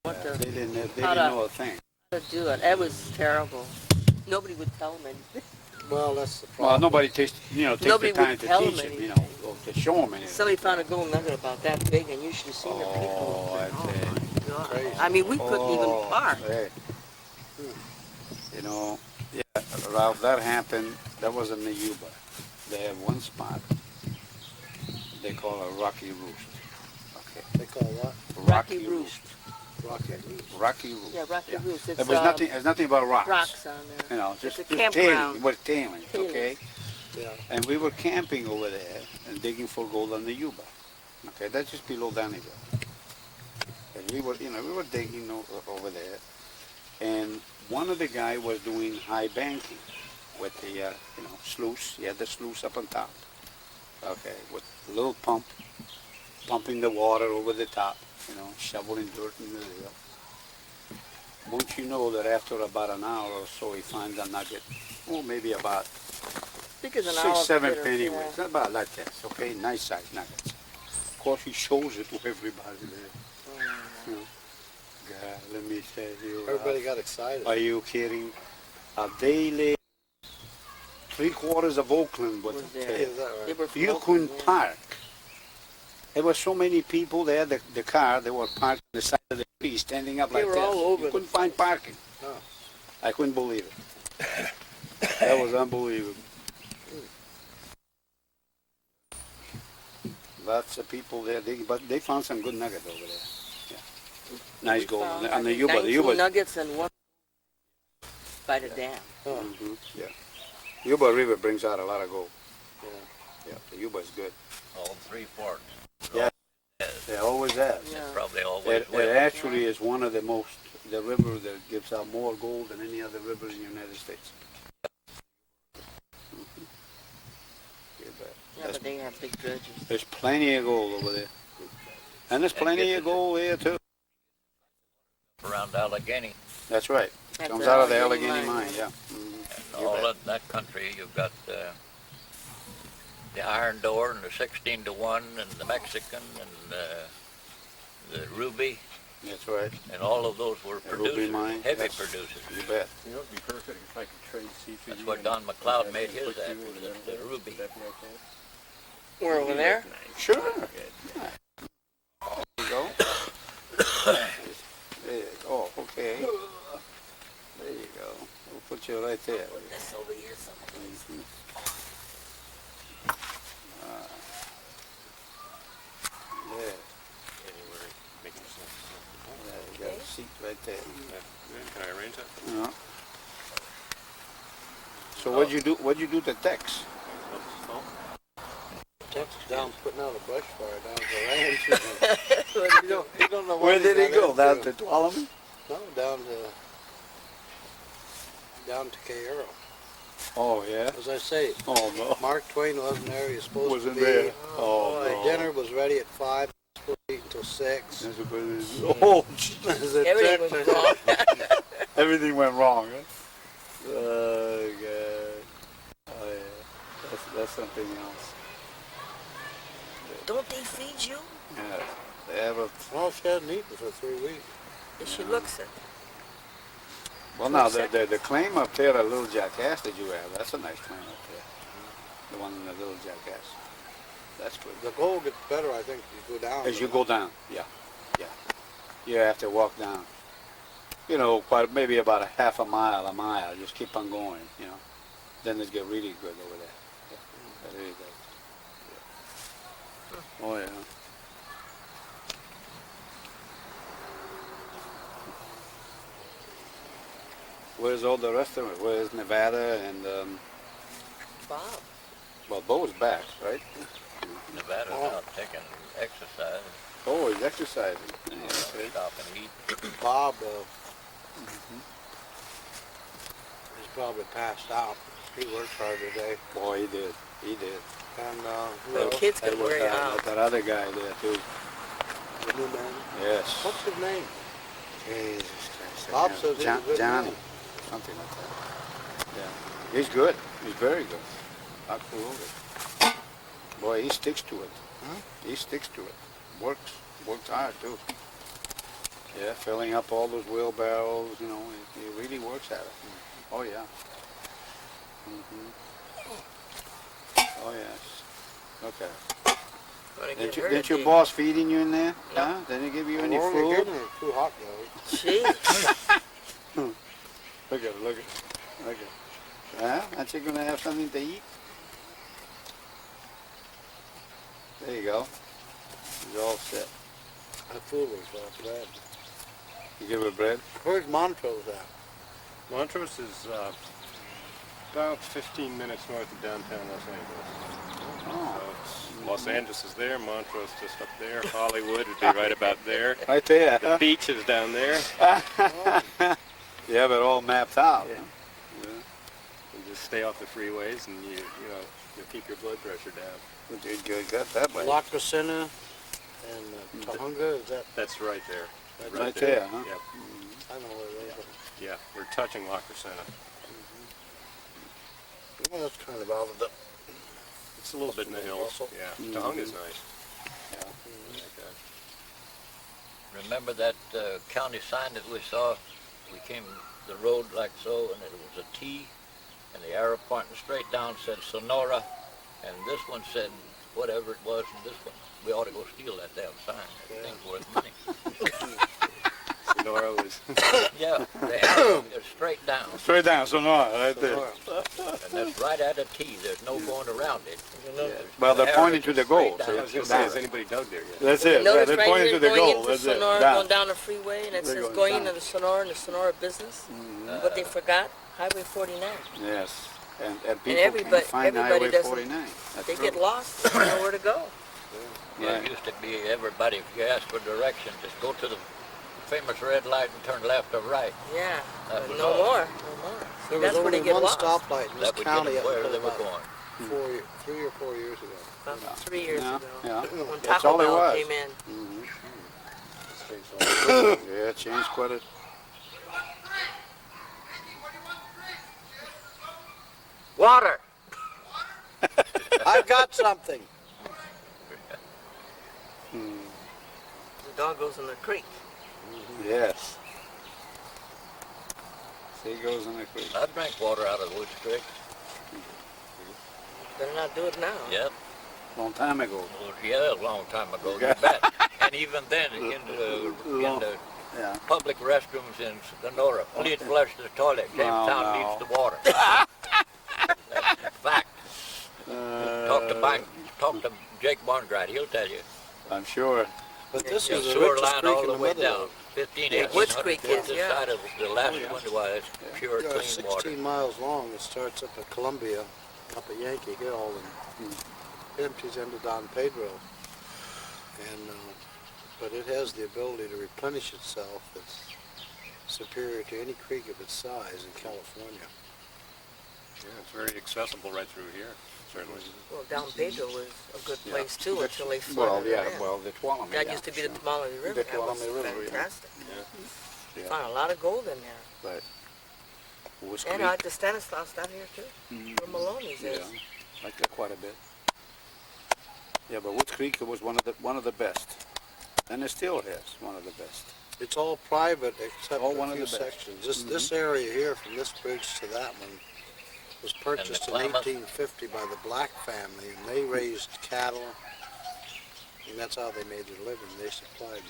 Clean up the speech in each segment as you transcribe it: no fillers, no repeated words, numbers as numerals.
what to, They didn't how to, know a thing. how to do it. It was terrible. Nobody would tell them anything. Well, that's the Well, problem. nobody takes Nobody the time would to tell teach them them, anything. or to show them anything. Somebody found a gold nugget about that big, and you should have seen the people. Oh, I see. God. Crazy. I mean, we couldn't even park. Hey. Yeah, Ralph, that happened. That was in the Yuba. They have one spot. They call it Rocky Roost. Okay. They call what? Rocky Roost. Rocky Roost. Rocky Roost. Yeah, Rocky Roost. It's, There was nothing. There's nothing but rocks. Rocks on there. Just It's a campground. tailing. It was tailing. Okay. Yeah. And we were camping over there and digging for gold on the Yuba. Okay, that's just below Dannyville. And we were digging over there, and one of the guy was doing high banking with the, sluice. He had the sluice up on top. Okay, with a little pump, pumping the water over the top, shoveling dirt in the deal. Won't you know that after about an hour or so, he finds a nugget, maybe about I think it's an 6, 7 hour penny later, weights, about like this, okay, nice size nuggets. Of course, he shows it to everybody there. God, let me tell you. Everybody got excited. Are you kidding? A daily 3/4 of Oakland was there. there. Is that They right? were from You Oakland, couldn't yeah. park. There were so many people there, the car, they were parked on the side of the tree, standing up They like were this. all over You the couldn't find parking. Oh. I couldn't believe it. That was unbelievable. Lots of people there, but they found some good nuggets over there. Yeah. Nice We gold found, on the Yuba. 19 nuggets and one by the dam. Yeah. Yuba River brings out a lot of gold. Yeah. Yeah, the Yuba is good. All 3 forks. Yeah. They always have. Yeah. Probably always It will. actually is one of the river that gives out more gold than any other rivers in the United States. You bet. Yeah, but they have big dredges. There's plenty of gold over there. And there's plenty of gold here too. Around Allegheny. That's right. That's Comes the out of the Allegheny Allegheny mine. mine, yeah. And all of that country, you've got the Iron Door and the 16-1 and the Mexican and the Ruby. That's right. And all of those were The Ruby producers, mine, heavy yes. producers. You bet. You know, it'd be perfect if I could trade C3. That's what Don McLeod made his at, was the Ruby. We're over there. Sure. There you go. There you go. Oh, okay. There you go. We'll put you right there. That's over here someplace. There. Anywhere making sense. There you got a seat right there. Can I arrange that? Yeah. So what'd you do to Tex? Texas down putting out a brush fire down at the ranch. you don't know Where what did he got go? into. Down to Tuolumne? No, down to Cairo. Oh yeah. As I say, Oh no. Mark Twain wasn't there. He was supposed Wasn't to be. there. Oh The no. dinner was ready at 5. Supposed to eat until 6. That's what it is. Oh, Is it Everything Texas? was wrong. everything went wrong. Huh? Oh God. Oh yeah. That's something else. Don't they feed you? Yeah. They have a. Well, she hadn't eaten for 3 weeks. She looks it. Well, now the claim up there at Little Jackass that you have, that's a nice claim up there. The one in the Little Jackass. That's good. The gold gets better, I think, as you go down. As you go down, yeah. You have to walk down. Maybe about a half a mile, just keep on going, Then it get really good over there. Yeah, that really does. Yeah. Oh, yeah. Where's all the rest of it? Where's Nevada and, Bob. well, Bo's back, right? Nevada's out taking exercise. Oh, he's exercising. Okay. Stop and eat. Bob he's probably passed out. He worked hard today. Boy, he did. And who The else? kids can There wear was you out. that other guy there, too. The new man. Yes. What's his name? Jesus Christ. Bob says he's a good Johnny. man. Something like that. Yeah. He's good. He's very good. Absolutely. Boy, he sticks to it. Huh? He sticks to it. Works hard, too. Yeah, filling up all those wheelbarrows, you know, he really works at it. Oh, yeah. Hmm. Oh, yes. Okay. Gonna get Didn't rid didn't of your the- boss feeding you in there? No. Huh? Didn't he give you any Only food? gave me 2 hot dogs. Jeez. Look at it, look at it. Look at it. Huh? Aren't you going to have something to eat? There you go. He's all set. I fool with bread. You give her bread? Where's Montrose at? Montrose is about 15 minutes north of downtown Los Angeles. Oh. So Los Angeles is there, Montrose just up there, Hollywood would be right about there. Right there. The beach is down there. You have it all mapped out. Yeah. Huh? You just stay off the freeways and you keep your blood pressure down. Yeah. Good, got that way. La Crescenta and Tahunga, is that? That's right there. Right there, huh? Yep. I know where they are. Yeah, we're touching La Crescenta. Well, that's kind of out of the... It's a little bit in the hills. Russell. Yeah, Tahunga's nice. Yeah. Remember that county sign that we saw? We came the road like so, and it was a T, and the arrow pointing straight down said Sonora, and this one said whatever it was, and this one. We ought to go steal that damn sign. That thing's worth money. Sonora was... Yeah, the arrow is straight down, Straight down, Sonora, right there. and that's right at a T. There's no going around it. Well, they're The arrow pointing to is the goal. straight So I down. was going to say, has anybody dug there yet? that's it. Yeah, Notice they're right pointing here to the going goal. into That's it. Sonora, Down. going down the freeway, and it They're says going going down. into the Sonora and the Sonora business. But they forgot Highway 49. Yes. And people everybody- can't find everybody Highway doesn't- 49. That's They true. get lost. They don't know where to go. Yeah, Right. it used to be everybody, if you asked for directions, just go to the famous red light and turn left or right. Yeah. That was No all. more. No more. There was That's where only they get one lost. stoplight in this That would get county them up where until they were about going. 3 or 4 years ago. About 3 years Yeah, ago. yeah. When That's Taco all it Bell was. came in. Yeah, it changed quite a... Water. I've got something. The dog goes in the creek. Yes. See, goes in the creek. I drank water out of Woods Creek. Better not do it now. Yep. Long time ago. Well, yeah, a long time ago, you bet. And even then, in the Yeah. public restrooms in Sonora, please flush the toilet. Jamestown no. needs the water. That's a fact. Talk to Jake Barngrad, he'll tell you. I'm sure. But this The is the sewer richest line creek all in the the way middle down. of 15, Yeah, 1800 Woods Creek feet is, this yeah. side of the last one, why it's pure it. clean water. 16 miles long. It starts up at Columbia, up at Yankee Hill, and empties into Don Pedro. And but it has the ability to replenish itself. It's superior to any creek of its size in California. Yeah, it's very accessible right through here, certainly. Well, down Pedro was a good Yeah. place too That's- until they flooded it in. well, the Tuolumne. That used to be the Tamale River. The That was Tuolumne River, yeah. fantastic. Yeah. Found a lot of gold in there. But Woods And Creek, the Stanislaus down here too, where Maloney's yeah, is. like that quite a bit. Yeah, but Woods Creek was one of the best, and it still is one of the best. It's all private except All a one of few the best. sections. This area here, from this bridge to that one, was purchased in Klamath? 1850 by the Black family, and they raised cattle, and that's how they made their living. They supplied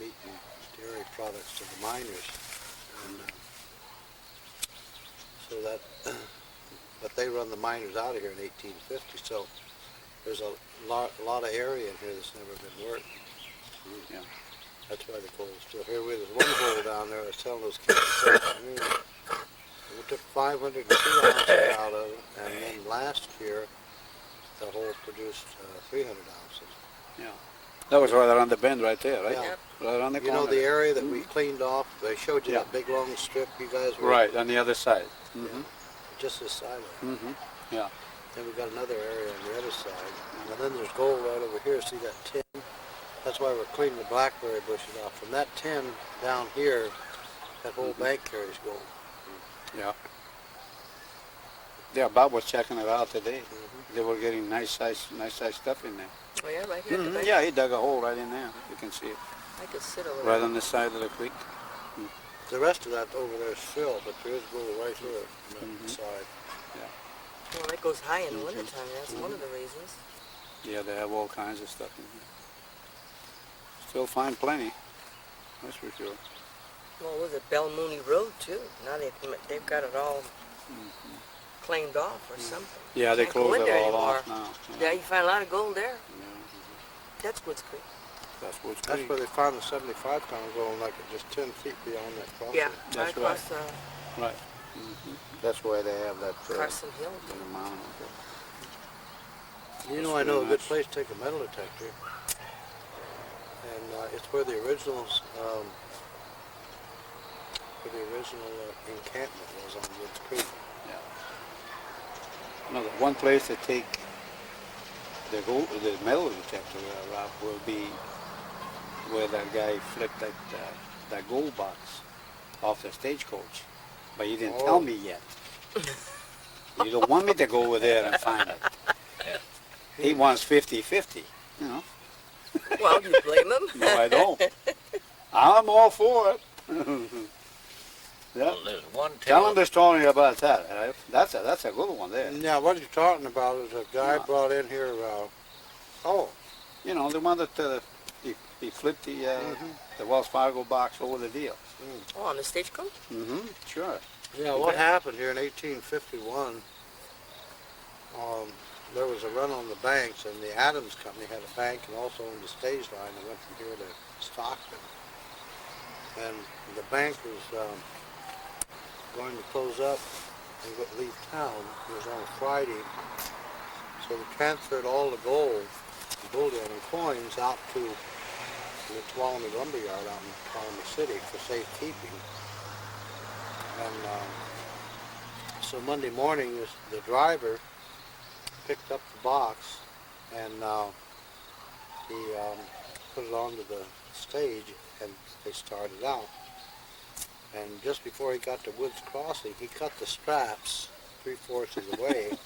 meat and dairy products to the miners, and so that. But they run the miners out of here in 1850, so there's a lot of area in here that's never been worked. Yeah. That's why the gold's still here. There's one gold down there. I was telling those kids this afternoon. We took 502 ounces out of it, and then last year the hole produced 300 ounces. Yeah. That was right around the bend right there, right? Yeah. Right around the You corner. know the area that we cleaned off? They showed you Yeah. that big long strip you guys were Right, on the other side. Mm-hmm. just this side of it. Mm-hmm. Yeah. Then we got another area on the other side. And then there's gold right over here. See that tin? That's why we're cleaning the blackberry bushes off. From that tin down here, that whole bank carries gold. Yeah. Yeah, Bob was checking it out today. They were getting nice size stuff in there. Oh yeah, right here. at the bank. Yeah, he dug a hole right in there. You can see it. I could sit over right there. on the side of the creek. The rest of that over there is fill, but there is gold right here on Mhm. the side. Well, that goes high in the wintertime. That's one of the reasons. Yeah, they have all kinds of stuff in here. Still find plenty, that's for sure. Well, was it Bell Mooney Road too? Now they've got it all claimed off or something. Yeah, they Can't go close in it there all anymore. off now. Yeah, you find a lot of gold there. Yeah, That's Woods Creek. that's what's That's great. where they found the 75 pound gold, like just 10 feet beyond that crossing. Yeah, That's right across Right. That's why they have that Carson Hill. In the mountain. You That's know, I know a really good nice. place to take a metal detector, and it's where the originals, encampment was on Woods Creek. No, the one place to take the metal detector, Rob, will be where that guy flipped that gold box off the stagecoach. But you didn't tell me yet. You don't want me to go over there and find it. He wants 50-50, you know. Well, you blame him? No, I don't. I'm all for it. Yeah. Well, there's one Tell tale. him the story about that. Right? That's a good one there. Now, what you're talking about is a guy Yeah. brought in here, You know, the one that he flipped the Wells Fargo box over the deal. Oh, on the stagecoach? Mm-hmm. Sure. yeah, what happened here in 1851, there was a run on the banks, and the Adams Company had a bank and also owned the stage line that went from here to Stockton. And the bank was going to close up and leave town. It was on a Friday. So they transferred all the gold, bullion and coins out to the Tuolumne Lumber Yard out in Tuolumne City for safekeeping. And so Monday morning, the driver picked up the box and he put it onto the stage and they started out. And just before he got to Woods Crossing, he cut the straps 3/4 of the way,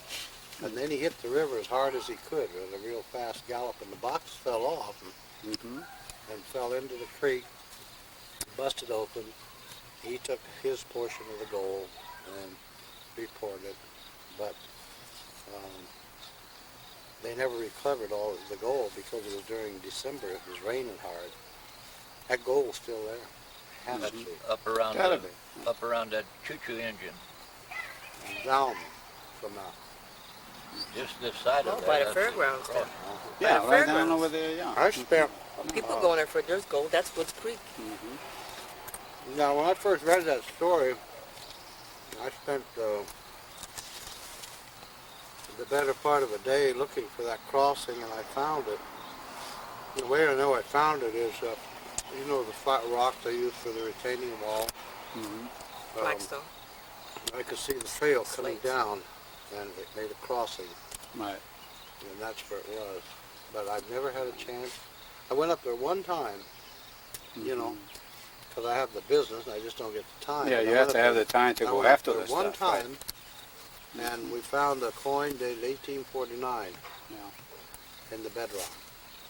and then he hit the river as hard as he could with a real fast gallop, and the box fell off Mm-hmm. and fell into the creek, busted open. He took his portion of the gold and reported, but they never recovered all of the gold because it was during December. It was raining hard. That gold was still there. Has That's to be. up around Gotta the, be. up around that choo-choo engine. Down from out. Just this side Oh, of by there. the that's fairgrounds cross. there. Yeah, the right down fairgrounds. over there, yeah. I spent, People going there for there's gold. That's Woods Creek. Mm-hmm. now when I first read that story, I spent the better part of a day looking for that crossing, and I found it. The way I know I found it is, you know, the flat rock they use for the retaining wall. Mm-hmm. Blackstone. I could see the trail coming Slates. down, and it made a crossing, Right. and that's where it was. But I've never had a chance. I went up there one time, you know, because I have the business, and I just don't get the time. Yeah, And you I have went to up have there- the time to I go went up after there this one stuff. Right. time, and we found a coin dated 1849 Yeah. in the bedrock,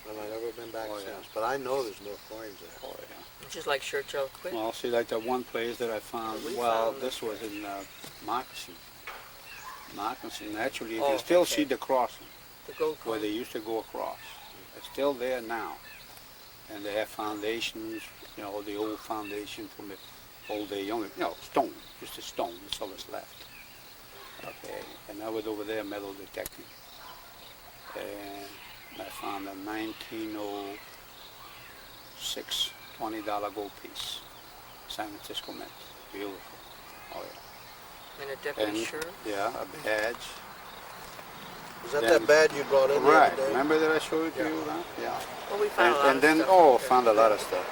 and I've never been back Oh, yeah. since. But I know there's no coins there. Oh, yeah. Just like Churchill Quinn. Well, see, like that one place that I found, We well, found this was in Moccasin. Moccasin, actually, you Oh, can still okay. see the crossing The gold where coin. they used to go across. It's still there now. And they have foundations, you know, the old foundation from the old day, stone, just a stone, that's all that's left. Okay, and I was over there metal detecting. And I found a 1906 $20 gold piece, San Francisco Mint, beautiful. Oh yeah. And a deputy And sheriff. yeah, a badge. Is that Then- that badge you brought in the Right, other day? remember that I showed it to Yeah. you? Huh? Yeah. Well, we found a lot And of then, stuff. oh, up there. found a lot of stuff.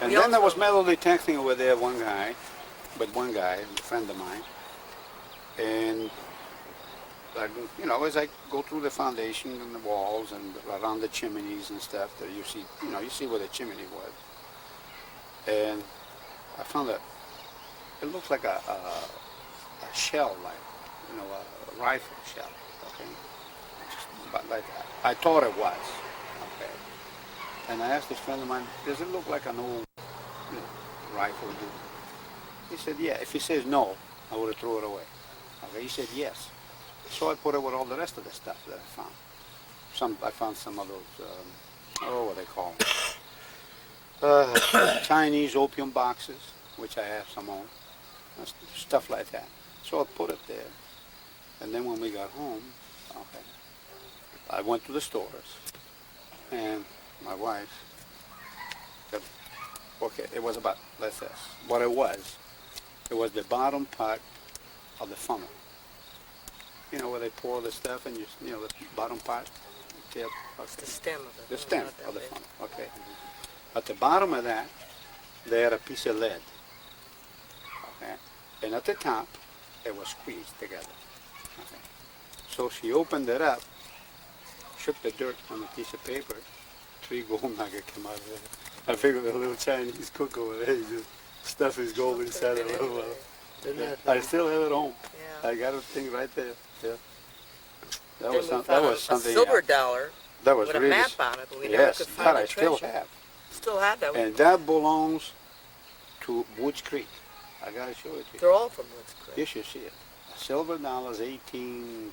And We then there was also- metal detecting over there, one guy, a friend of mine. And, you know, as I go through the foundation and the walls and around the chimneys and stuff, that you see, you see where the chimney was. And I found that it looks like a shell, like, a rifle shell, okay? But like, I thought it was, okay? And I asked this friend of mine, does it look like an old, rifle? He said, yeah. If he says no, I would have thrown it away. Okay, he said yes. So I put it with all the rest of the stuff that I found. I found some of those, what they call them, Chinese opium boxes, which I have some on, stuff like that. So I put it there, and then when we got home, okay, I went to the stores, and my wife said, okay, it was about, let's say, what it was the bottom part of the funnel. You know, where they pour the stuff and the bottom part, tip, It's the stem of it. the Oh, stem not that of the big. funnel, okay. At the bottom of that, they had a piece of lead, okay. And at the top, it was squeezed together, okay. So she opened it up, shook the dirt on a piece of paper, 3 gold nuggets came out of there. I figured a little Chinese cook over there, he just stuff his gold inside of it. Anyway, I still have it home. yeah. I got a thing right there. Yeah. That Then was, we that found was a something. silver dollar That was with a really. map on it, but we never Yes, could that find I the still treasure. have. Still have that. And that belongs to Woods Creek. I gotta show it to you. They're all from Woods You Creek. should see it. A silver dollar's 89,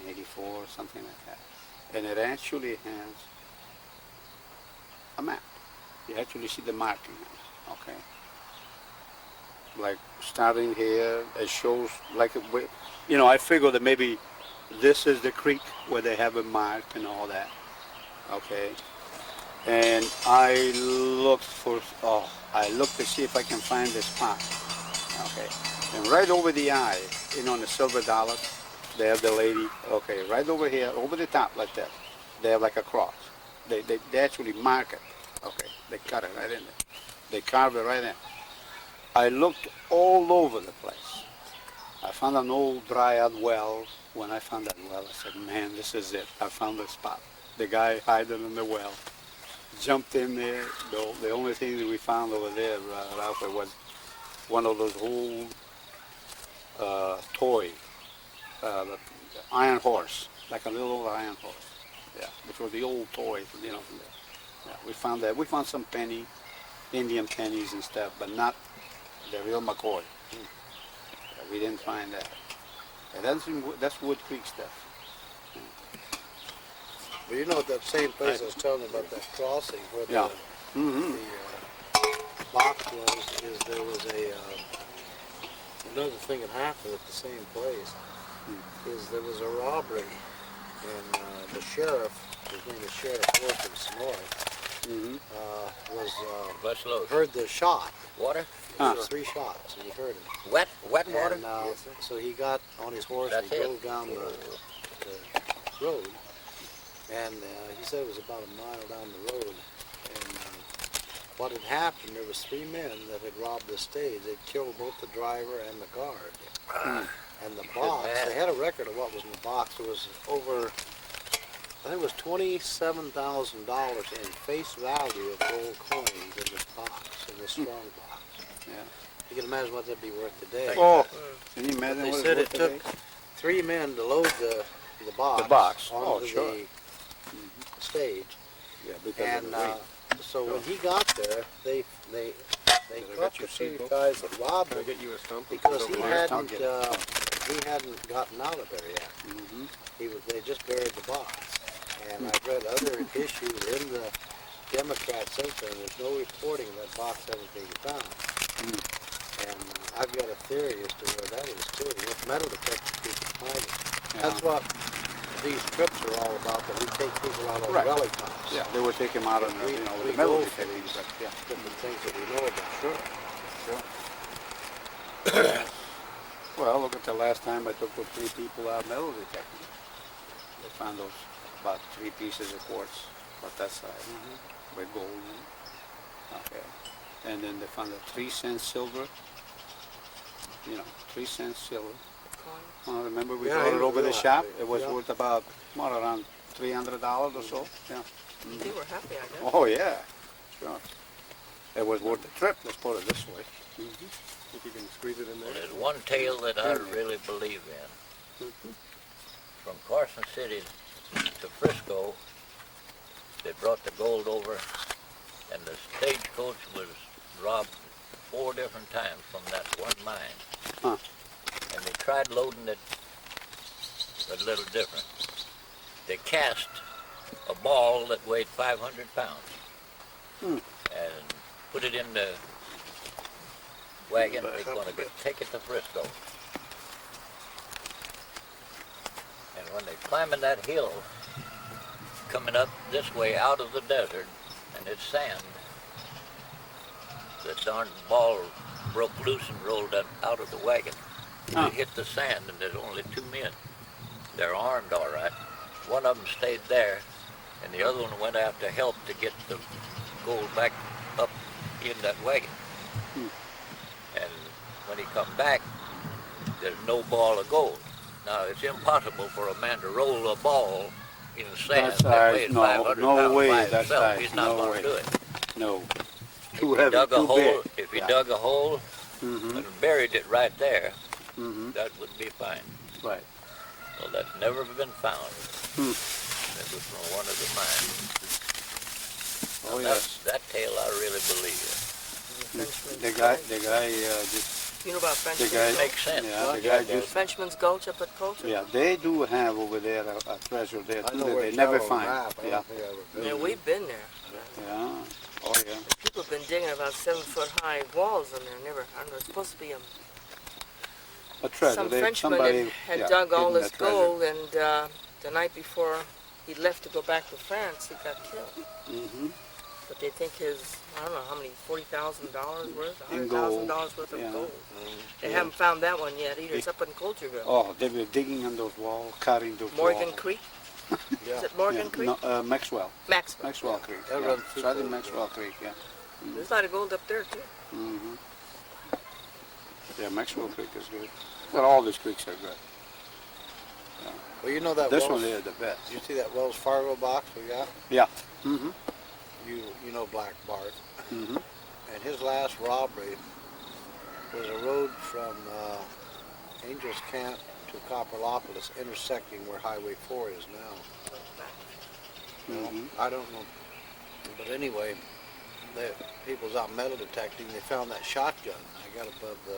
84, something like that. And it actually has a map. You actually see the marking on it, okay? Like starting here, it shows like, I figure that maybe this is the creek where they have it marked and all that, okay? And I looked to see if I can find this spot, okay? And right over the eye, on the silver dollar, they have the lady, okay, right over here, over the top like that, they have like a cross. They actually mark it, okay? They cut it right in there. They carve it right in. I looked all over the place. I found an old dry-out well. When I found that well, I said, man, this is it. I found the spot. The guy hiding in the well. Jumped in there. The only thing that we found over there, Ralph, was one of those old toy, iron horse, like a little old iron horse. Yeah, which was the old toy, from there. Yeah, we found that. We found some Indian pennies and stuff, but not the real McCoy. Yeah, we didn't find that. Yeah, that's Wood Creek stuff. But you know, at that same place I was telling you about that crossing where Yeah. the box was, is there was another thing that happened at the same place, is there was a robbery, and the sheriff, his name is Sheriff Worth of Sonora, Busload. heard the shot. Water? There was 3 shots, and he heard it. Wet water? And so he got on his horse and That's he it. drove down the road. And he said it was about a mile down the road. And what had happened, there was 3 men that had robbed the stage. They'd killed both the driver and the guard. And the box, bad. they had a record of what was in the box. It was over, I think it was $27,000 in face value of gold coins in this box, in this strong box. Yeah. You can imagine what that'd be worth today. Oh, can you imagine They what said it's it worth took today? 3 men to load the box, The box. onto Oh, sure. the stage. Yeah, because And of the weight. so when he got there, they I caught get your the 3 seatbelt? guys that robbed Can I him get you a stump? because he Where's Tom hadn't gotten out of there yet. They just buried the box. And I've read other issues in the Democrat Center, and there's no reporting that box ever being found. And I've got a theory as to where that is too. With metal detectors, people find it. That's what these trips are all about, that we take people out on Right. rally tops. Yeah, they would take him out on the, We the go metal for detectors, these but yeah. different things that we know about. Sure. Well, look at the last time I took those 3 people out metal detecting. They found those about 3 pieces of quartz, about that size, with gold in it. Okay. And then they found a 3-cent silver, 3-cent silver. Remember we Yeah, brought he it was over the real shop? happy. It was Yeah. worth about, around $300 or so. Yeah. They were happy, I guess. Oh, yeah. Sure. It was worth the trip, let's put it this way. Think you can squeeze it in Well, there? there's one tale that I really believe in. From Carson City to Frisco, they brought the gold over, and the stagecoach was robbed 4 different times from that one mine. Huh. And they tried loading it a little different. They cast a ball that weighed 500 pounds and put it in the wagon. They're going to take it to Frisco. And when they're climbing that hill, coming up this way out of the desert, and it's sand, the darn ball broke loose and rolled out of the wagon. They hit the sand, and there's only 2 men. They're armed all right. One of them stayed there, and the other one went after help to get the gold back up in that wagon. And when he come back, there's no ball of gold. Now, it's impossible for a man to roll a ball in sand that weighs 500 pounds way, by that's himself. right, He's not no going way. to do it. No. If Too he heavy, dug a too hole, big. if he Yeah. dug a hole and buried it right there, Mm-hmm. that would be fine. Right. Well, that's never been found. Hmm. It was from one of the mines. Oh, Now, yes. that tale I really believe. The guy just, You know about the Frenchman's guy, Gulch? Makes sense. yeah, the guy just, Frenchman's Gulch up at Coulter? yeah, they do have over there a treasure there I too know that where they it's never out on the find. map. I Yeah, don't think I ever been Yeah, there. we've been there. yeah, oh yeah. People have been digging about 7-foot high walls in there. Never, I don't know, it's supposed to be A treasure. some They, Frenchman somebody, had yeah, dug all hidden this the treasure. gold, and the night before he left to go back to France, he got killed. Mm-hmm. But they think his, I don't know how many, $40,000 worth, In $100,000 gold, worth of yeah. gold. They Yeah. haven't found that one yet either. It's up in Coulterville. Oh, they were digging on those walls, cutting those Morgan walls. Creek? Yeah. Is it Morgan Creek? No, Maxwell. Maxwell. Creek. That Yeah. runs through Southern Coulter. Maxwell Creek, yeah. There's a lot of gold up there too. Mm-hmm. Yeah, Maxwell Creek is good. Well, all these creeks are good. Well, you know that This Wells, one here is the best. did you see that Wells Fargo box we got? Yeah. Mm-hmm. You know Black Bart. Mm-hmm. And his last robbery was a road from Angels Camp to Copperlopolis, intersecting where Highway 4 is now. Well, Mm-hmm. I don't know. But anyway, people's out metal detecting. They found that shotgun. I got above the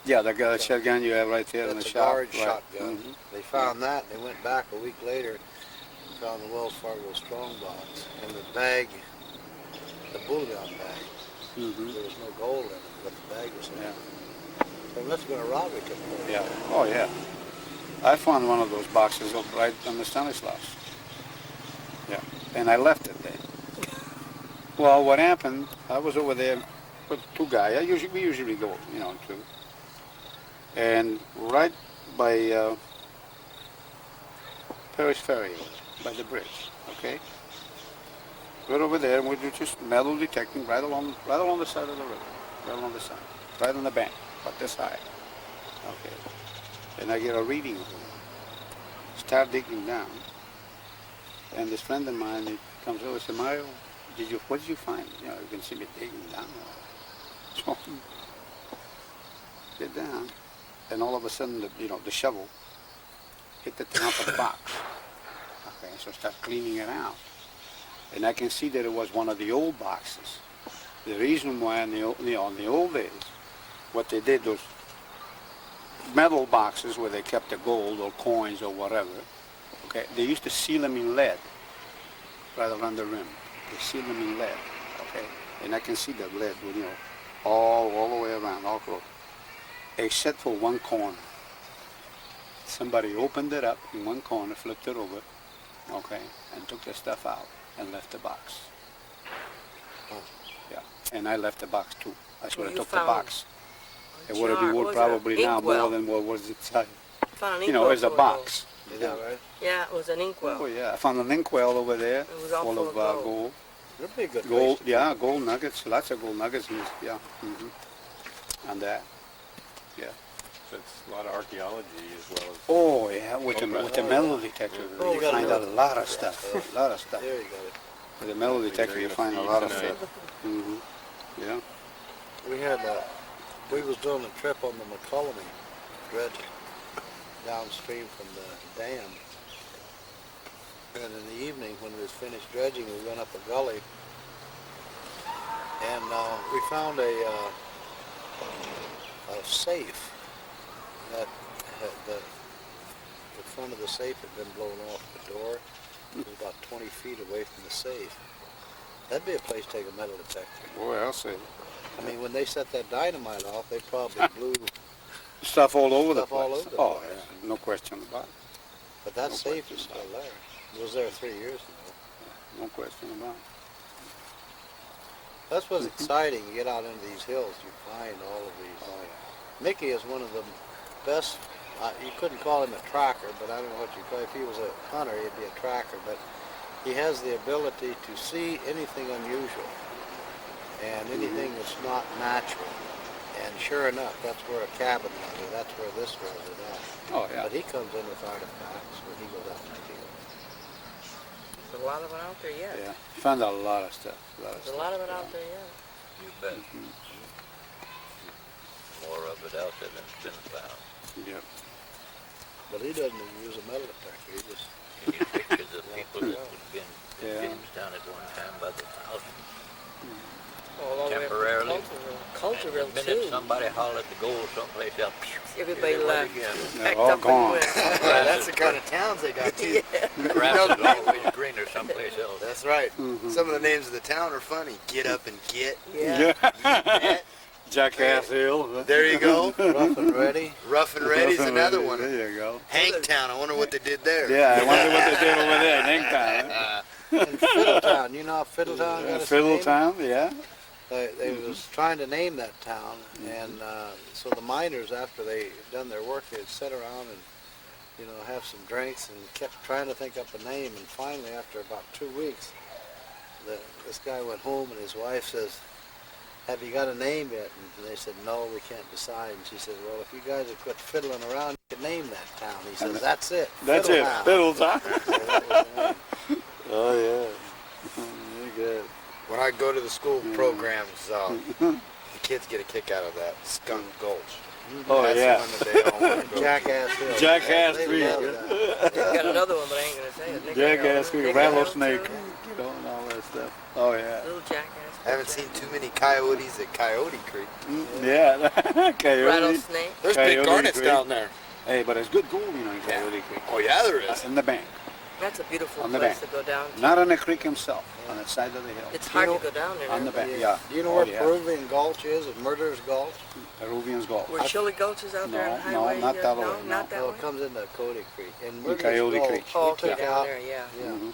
Yeah, the guy shotgun you have right there in the That's a shop. guard right. shotgun. Mhm. They found that, and they went back a week later and found the Wells Fargo strongbox and the bag, the bullion bag. Mhm. There was no gold in it, but the bag was in Yeah. it. So it must have been a robbery took place. Yeah. Oh yeah. I found one of those boxes up right on the Stanislavs. Yeah. And I left it there. Well, what happened? I was over there with 2 guys. We usually go, 2. And right by Paris Ferry, by the bridge, okay? Right over there, and we were just metal detecting right along the side of the river, right along the side, right on the bank, about this high. Okay. And I get a reading of it. Start digging down. And this friend of mine, he comes over and says, Mario, what did you find? You can see me digging down. So, get down, and all of a sudden, the shovel hit the top of the box. Okay, so I start cleaning it out. And I can see that it was one of the old boxes. The reason why in the old days, what they did, those metal boxes where they kept the gold or coins or whatever, okay, they used to seal them in lead right around the rim. They seal them in lead, okay? And I can see the lead, all the way around, all close, except for one corner. Somebody opened it up in one corner, flipped it over, okay, and took the stuff out and left the box. Yeah, and I left the box too. I should have You took the found box. It would have jar. been What worth was it, probably an now more inkwell? than what was inside. Found an inkwell As a full of box. Is that right? gold. Yeah, it was an inkwell. Oh yeah, I found an inkwell over there, It was all full full of of gold. gold. That'd be a good Gold, place to yeah, gold nuggets, lots of gold nuggets, yeah. Mm-hmm. And that, yeah. So it's a lot of archaeology as well as. Oh yeah, with the metal detector, Oh, you yeah. find out a lot of stuff, a lot of stuff. There you got it. With the metal detector, you find a lot of stuff. Mm-hmm. Yeah. We had, we was doing a trip on the McCullamy dredge downstream from the dam. And in the evening, when we was finished dredging, we went up a gully, and we found a safe that had the front of the safe had been blown off the door. It was about 20 feet away from the safe. That'd be a place to take a metal detector. Boy, I'll say. I mean, when they set that dynamite off, they probably blew, Stuff all over the Stuff place. all over the Oh, place. yeah, no question about it. but that No safe question is still about there. It was there 3 years ago. No question about it. That's what's exciting. You get out into these hills, you find all of these. Oh, yeah. Mickey is one of the best, you couldn't call him a tracker, but I don't know what you call, if he was a hunter, he'd be a tracker, but he has the ability to see anything unusual and anything that's not natural. And sure enough, that's where a cabin was, or that's where this was, or that. Oh, yeah. But he comes in with artifacts when he goes out in the field. There's a lot of it out there yet. Yeah. Found a lot of stuff. There's a lot of it out there yet. You bet. Mhm. More of it out there than's been found. Yep. But he doesn't even use a metal detector, he just, And you picture the people that would have been in Yeah. Jamestown at one time by the thousands. All the way up to Temporarily. Cultureville And the minute too. somebody hollered to go someplace else, Everybody here they went left. again. They're Packed all up gone. and went. Yeah, that's the kind of towns they got too. The grass is always greener someplace else. That's right. Mhm. Some of the names of the town are funny. Get up and get. Yeah. Bet. Jackass Hill. There you go. rough and ready. Rough and Ready's another one. There you go. Hanktown. I wonder what they did there. Yeah, I wonder what they did over there in Inktown. And Fiddletown, you know how Fiddletown got its name? Fiddletown, yeah. They was trying to name that town, and so the miners, after they done their work, they'd sit around and, you know, have some drinks and kept trying to think up a name. And finally, after about 2 weeks, this guy went home and his wife says, "Have you got a name yet?" And they said, "No, we can't decide." And she said, "Well, if you guys would quit fiddling around, you could name that town." He says, "That's it. That's it, Fiddletown." Fiddletown. So that was the name. Oh, yeah. You're good. When I go to the school programs, the kids get a kick out of that. Skunk Gulch. Oh, That's yeah. the one that they all want to go to. Jackass Hill. Jackass They Creek. love that. They've got another one, but I ain't gonna say it. They got Jackass They Creek, got rattlesnake, too. you know, and all that stuff. Oh, yeah. Little jackass. I haven't seen too many coyotes at Coyote Creek. Yeah. Coyote. Rattlesnake. There's Coyote big garnets Creek. down there. Hey, but it's good gold, you know, in Coyote Creek. Oh yeah, there is. In the bank. That's a beautiful On the place bank. to go down to. Not on the creek himself, on the side of the hill. It's hard to go down there. On the isn't it? bank, yeah. Do you know Oh, where yeah. Peruvian Gulch is, and Murderer's Gulch? Peruvian's Gulf. Where Chili Gulch is out there on the No, highway? not that way, No, no. not that No, way. it comes into Coyote Creek. In In Murderer's Coyote Gulch, Creek. Oh, we okay, took down out, there, yeah. yeah, Mhm.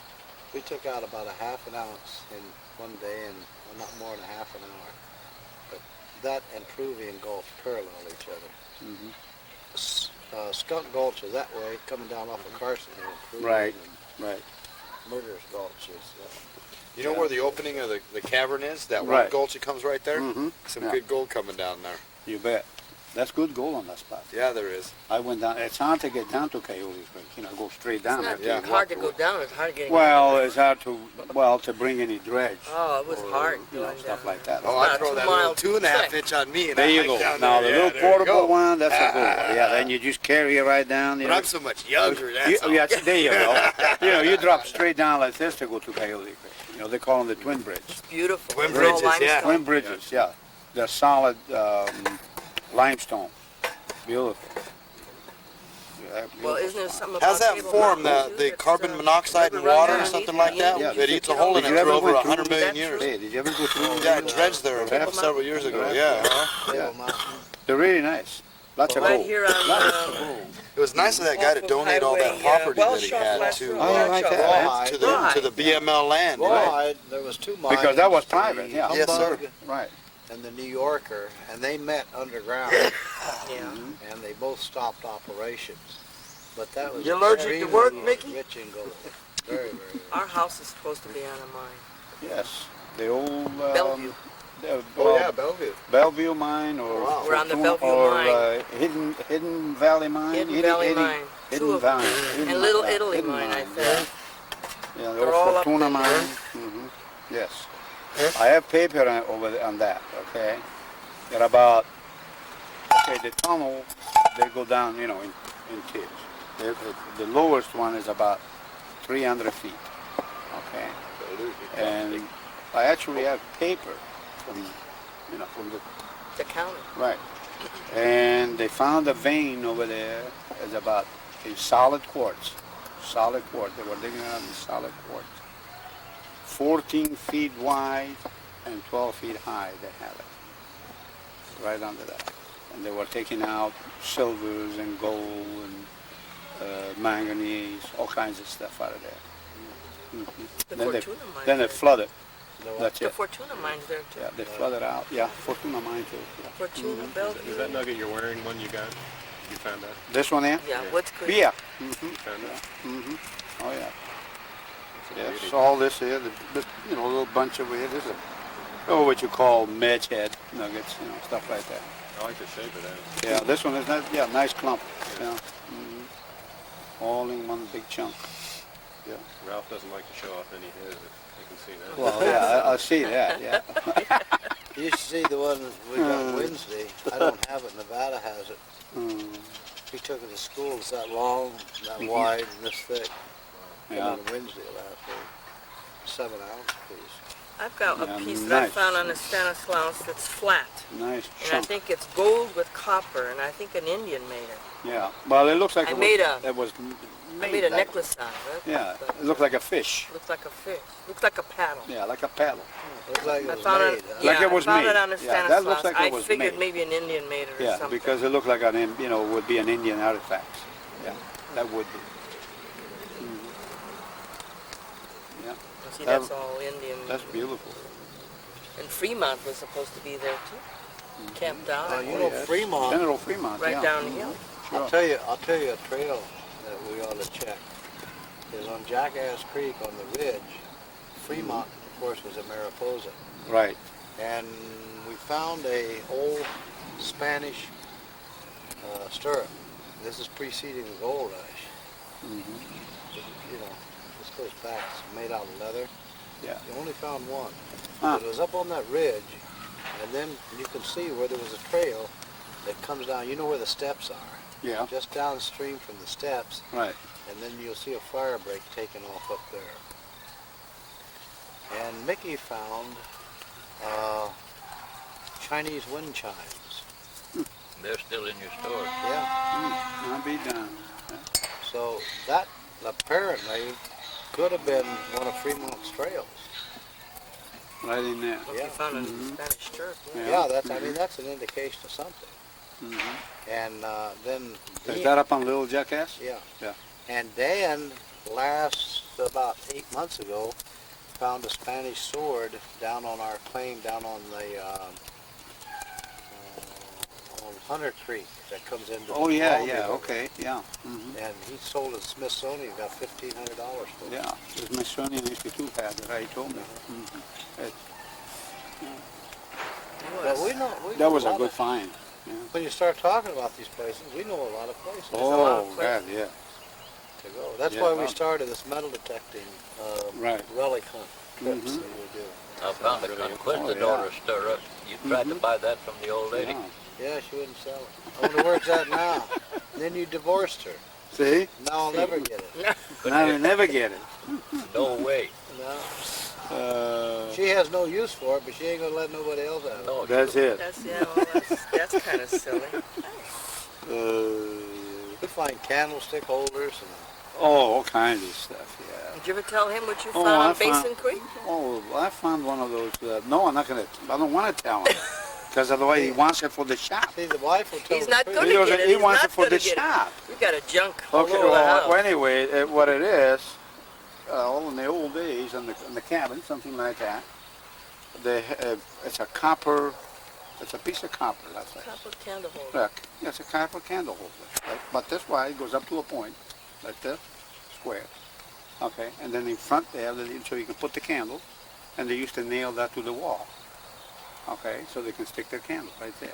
we took out about a half an ounce in one day, and not more than a half an hour. But that and Peruvian Gulch parallel each other. Mhm. Skunk Gulch is that way, coming down off of Carson Hill. Peruvian Right. and Right. Murderer's Gulch is. You know where the opening of the cavern is? That Right. rock gulch that comes right there? Mhm. Some Yeah. good gold coming down there. You bet. That's good gold on that spot. Yeah, there is. I went down. It's hard to get down to Coyote Creek. You know, go straight It's down. not after yeah. you hard walk to go through it. down. It's hard getting Well, it's hard to bring any dredge. Oh, it was or, hard You know, going stuff down like there. that. Oh, About I a throw that 2-mile little 2.5 trek. inch on me, and There I you hike go. down Now there. the Yeah, little there you portable go. one, that's a good one. Yeah, then you just carry it right down. You But know. I'm so much younger. That's all. Yeah, there you go. You know, you drop straight down like this to go to Coyote Creek. You know, they call them the Twin Bridge. It's beautiful. Twin It's all bridges, yeah. limestone. Twin bridges, yeah. They're solid limestone. Beautiful. Yeah, Well, beautiful isn't there spot. something about How's that Table form? Mountain, too, The that's, carbon monoxide river and right water or underneath something it? like that? Yeah. It eats a hole in Did it you for ever over go through 100 million that years. true? Hey, did you ever go through? Yeah, I dredged there Table several years ago. Yeah. Table Mountain. They're really nice. Lots of Right gold. here on, Lots of gold. It was nice of that guy to Off of donate all that highway, property well, that he Shaw had Flats to Road. Oh, yeah, like that. Rawhide. to the BML land. Rawhide, there was two mines. Because that was the private, yeah. Yes, sir. Humbug Right. And the New Yorker, and they met underground, Yeah. and they both stopped operations. But that was You allergic to work, extremely Mickey? rich in gold. Very, very rich. Our house is supposed to be on a mine. Yes. The old Bellevue. Oh yeah, Bellevue. Bellevue mine or Wow. We're on the Fortuna- Bellevue or, mine. Hidden Valley mine. Hidden Valley Mine. Two Hidden of them. Valley. Hidden And Little Valley. Italy Hidden mine, I mine, think. Yeah, the They're all old up Fortuna in mine. there. Hmm. Yes. I have paper on that. Okay. They're about. Okay, the tunnel they go down, you know, in tiers. The lowest one is about 300 feet. Okay, and I actually have paper from, from The county. right. And they found a vein over there. It's about a solid quartz. Solid quartz. They were digging around in solid quartz. 14 feet wide and 12 feet high. They had it right under that. And they were taking out silvers and gold and manganese, all kinds of stuff out of there. The Then Fortuna mine. then it flooded. That's The it. Fortuna mine's there too. Yeah, they flooded out. Yeah, Fortuna mine too. Yeah. Fortuna, Bellevue. Is that nugget you're wearing one you got? You found that? This one here? Yeah, what's good? Yeah. You found that? Oh yeah. That's a Yeah. beauty. So all this here, this a little bunch over here. This is what you call medge head nuggets, stuff like that. I like the shape of that. Yeah, this one is nice clump. Yeah. All in one big chunk. Yeah. Ralph doesn't like to show off any of his. You can see that. Well, yeah, I see that. Yeah. You should see the one we got Wednesday. I don't have it. Nevada has it. He took it to school. It's that long, that wide, and this thick. Yeah. On Wednesday last week. 7 ounce piece. I've got a Yeah, piece that I nice. found on the Stanislaus that's flat. Nice And I chunk. think it's gold with copper, and I think an Indian made it. Yeah. Well, it looks like I it made was, a- it was I made a like- necklace out of it. Yeah. but It looked like a fish. looks like a fish. Looks like a paddle. Yeah, like a paddle. Looks like it I was found made. it. Huh? Yeah, Like it was I found made. it on the Yeah, that Stanislaus. looks like it I was figured made. maybe an Indian made it or Yeah, something. because it looked like would be an Indian artifact. Yeah, that would be. Yeah, See, that- that's all Indian. that's beautiful. And Fremont was supposed to be there too. Camped out You know, yes. Fremont, General Fremont. right yeah. down the hill. Sure. I'll tell you a trail that we ought to check. Is on Jackass Creek on the ridge. Fremont, of course, was in Mariposa. Right. And we found a old Spanish stirrup. This is preceding the gold rush. This goes back. It's made out of leather. Yeah. You only found one. Huh. It was up on that ridge, and then you can see where there was a trail that comes down. You know where the steps are. Yeah. Just downstream from the steps, Right. and then you'll see a fire break taken off up there. And Mickey found Chinese wind chimes. They're still in your store. Yeah. I'll be done. So that apparently could have been one of Fremont's trails. Right in there. What Yeah. you found in the Spanish church. Yeah. Yeah, that's an indication of something. Mm-hmm. And then Is that up on Little Jackass? yeah. Yeah. And Dan, about 8 months ago, found a Spanish sword down on our claim down on the on Hunter Creek that comes into. Oh the yeah, Columbia yeah. River. Okay. Yeah. Mm-hmm. And he sold it to Smithsonian, got $1,500 for it. Yeah. The Smithsonian Institute had it. He told me. Mm-hmm. But we know That was a lot good of- find. Yeah. When you start talking about these places, we know a lot of places a lot of Oh, places. God, yeah. to go. That's Yeah, why we well- started this metal detecting Right. relic hunt trips Mhm. that we do. I found a conquistador stirrup. You tried to buy that from the old lady. Yeah. Yeah, she wouldn't sell it. I wonder where it's at now. Then you divorced her. See? Now I'll never get it. Now they never get it. No way. No. She has no use for it, but she ain't gonna let nobody else have it. No, That's it. That's kind of silly. We find candlestick holders and All kinds of stuff, yeah. Did you ever tell him what you Oh, found I on found- Basin Creek? Oh, I found one of those. No, I'm not gonna. I don't want to tell him because otherwise he wants it for the shop. see the wife will tell He's the not truth. gonna He, get it. he He's wants not it for gonna the get it. shop. We got a junk all Okay. over the house. Well, anyway, what it is, all in the old days in the cabin, something like that. It's a copper. It's a piece of copper. That's it. Copper candle holder. Look, it's a copper candle holder. Right? But this way it goes up to a point, like this, square. Okay, and then in front there, so you can put the candle, and they used to nail that to the wall. Okay, so they can stick their candle right there.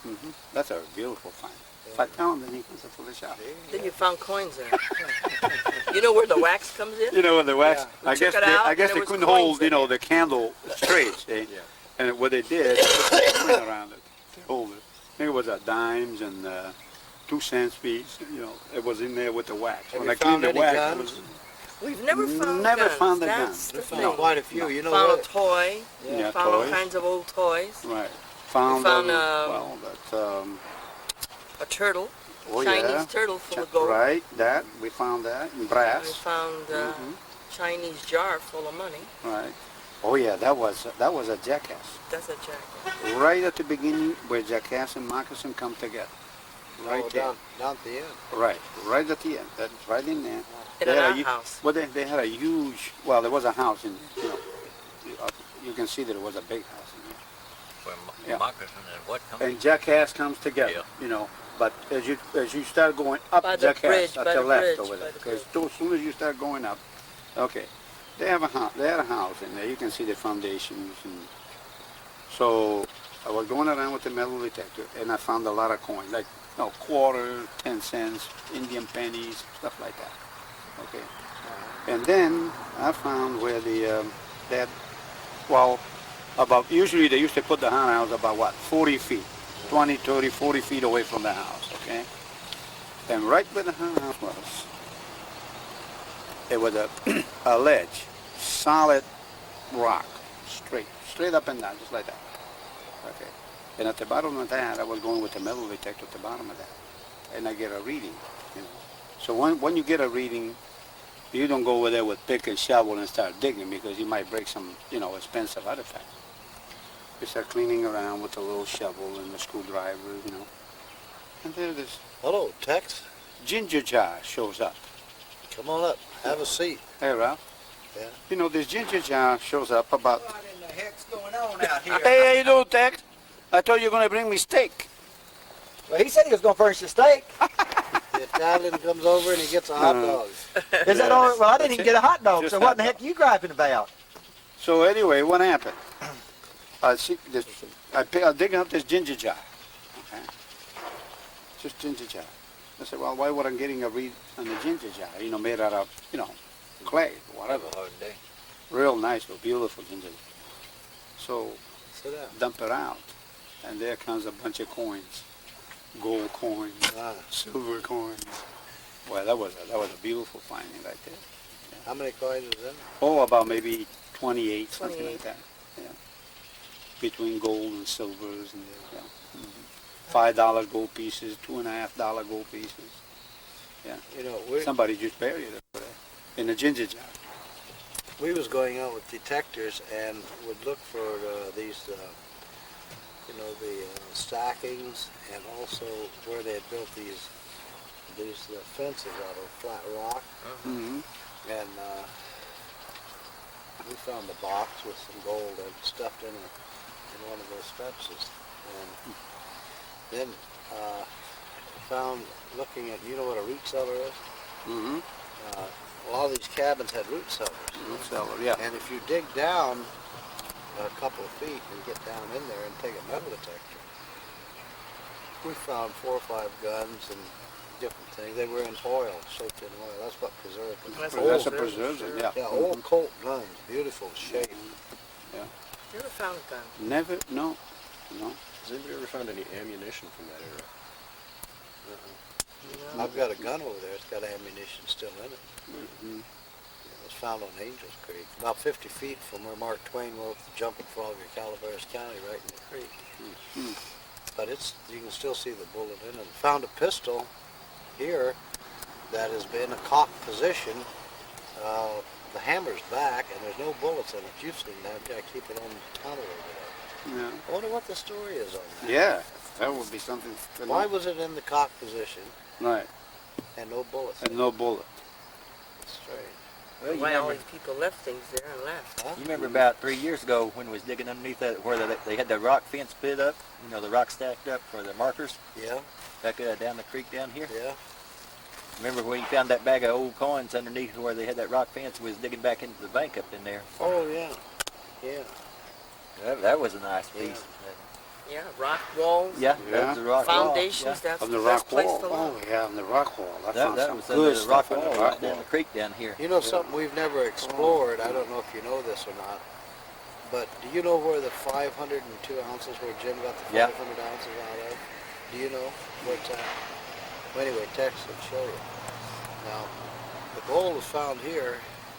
Yeah. That's a beautiful find. If I tell them, then he puts it for the shop. Then you found coins in it. You know where the wax comes in? You know, when the wax, Yeah. I We guess took it they, out, I guess and they there was couldn't coins hold, in it. the candle straight, see? And what they did, they put a coin around it to hold it. I think it was dimes and 2 cent piece. It was in there with the wax. Have When you I cleaned found the any wax, guns? We've never found Never guns. found a That's gun. the Found thing. quite a few. You know Found what? a toy. Yeah, Found all toys. kinds of old toys. Right. Found, found, well, that, A turtle. oh Chinese yeah. turtle full of gold. Right, that, we found that in We brass. found a Chinese jar full of money. Right. Oh yeah, that was a jackass. That's a jacket. Right at the beginning where jackass and moccasin come together. Right Oh, there. down at the end. Right at the end. That's right in there. In They an had a outhouse. Well, they had a huge, well, there was a house in, you can see that it was a big house in there. Where Yeah. moccasin and what comes? And jackass comes together, Yeah. But as you start going up By the jackass bridge, at by the the left bridge, over by there, the because bridge. as soon as you start going up, okay, they had a house in there. You can see the foundations, and so I was going around with the metal detector, and I found a lot of coins, like quarters, 10 cents, Indian pennies, stuff like that. Okay, and then I found where usually they used to put the house about 40 feet, 20, 30, 40 feet away from the house, okay? And right where the house was, it was a ledge, solid rock, straight up and down, just like that, okay? And at the bottom of that, I was going with the metal detector at the bottom of that, and I get a reading, So when you get a reading, you don't go over there with pick and shovel and start digging, because you might break some, expensive artifact. You start cleaning around with a little shovel and a screwdriver, And there this Hello, Tex. ginger jar shows up. Come on up. Have a seat. Hey, Ralph. Yeah. This ginger jar shows up about... What in the heck's going on out here? Hey, how you doing, Tex? I thought you were going to bring me steak. Well, he said he was going to furnish the steak. The Italian comes over and he gets a hot dog. Is that all? Well, I didn't even get a hot dog, Just so what hot in the dog. heck are you griping about? So anyway, what happened? I see this. I dig up this ginger jar. Okay. Just ginger jar. I said, well, why would I getting a read on the ginger jar? Made out of, clay, whatever. Have a hard day. Real nice, beautiful ginger. So Sit down. dump it out, and there comes a bunch of coins, gold coins, Ah. silver coins. Well, that was a beautiful finding right there. How many coins is in there? Oh, about maybe 28, something 28. like that. Yeah. Between gold and silvers and $5 gold pieces, $2.50 gold pieces. Yeah. Somebody just buried it over there in a ginger jar. We was going out with detectors and would look for these, the stackings, and also where they had built these fences out of flat rock. Mm-hmm. And we found a box with some gold stuffed in one of those fences. And then found, looking at, what a root cellar is? Mm-hmm. A lot of these cabins had root cellars. Root cellar, yeah. And if you dig down a couple of feet and get down in there and take a metal detector, we found 4 or 5 guns and different things. They were in oil, soaked in oil. That's what preserved them. That's That's a old. preserver, yeah. Yeah, old Colt guns, beautiful shape. Never found a gun. Never, no. Has anybody ever found any ammunition from that era? No. I've got a gun over there. It's got ammunition still in it. Mm-hmm. It was found on Angels Creek, about 50 feet from where Mark Twain wrote The Jumping Frog in Calaveras County, right in the creek. Mm-hmm. But you can still see the bullet in it. Found a pistol here that has been a cocked position. The hammer's back and there's no bullets in it. You've seen that. I keep it on the counter over there. Yeah. I wonder what the story is on that. Yeah, that would be something. Why was it in the cocked position Right, and no bullets? and no bullet. That's strange. Well, you Why all remember, these people left things there and left? Huh? you remember about 3 years ago when we was digging underneath that, where they had the rock fence pit up, the rock stacked up for the markers, Yeah, back down the creek down here? yeah. Remember when you found that bag of old coins underneath where they had that rock fence, we was digging back into the bank up in there? Oh, yeah. Yeah. That was a nice Yeah. piece. Yeah, rock walls, Yeah, Yeah. that was a rock wall, foundations. That's On the the best rock place wall. to Oh, look. yeah, on the rock wall. I That found some was good under the stuff rock on wall the right rock down wall. the creek down here. You know something we've never explored, I don't know if you know this or not, but do you know where the 502 ounces, where Jim got the 500 Yeah. ounces out of? Do you know where it's at? Well, anyway, Tex will show you. Now, The gold was found here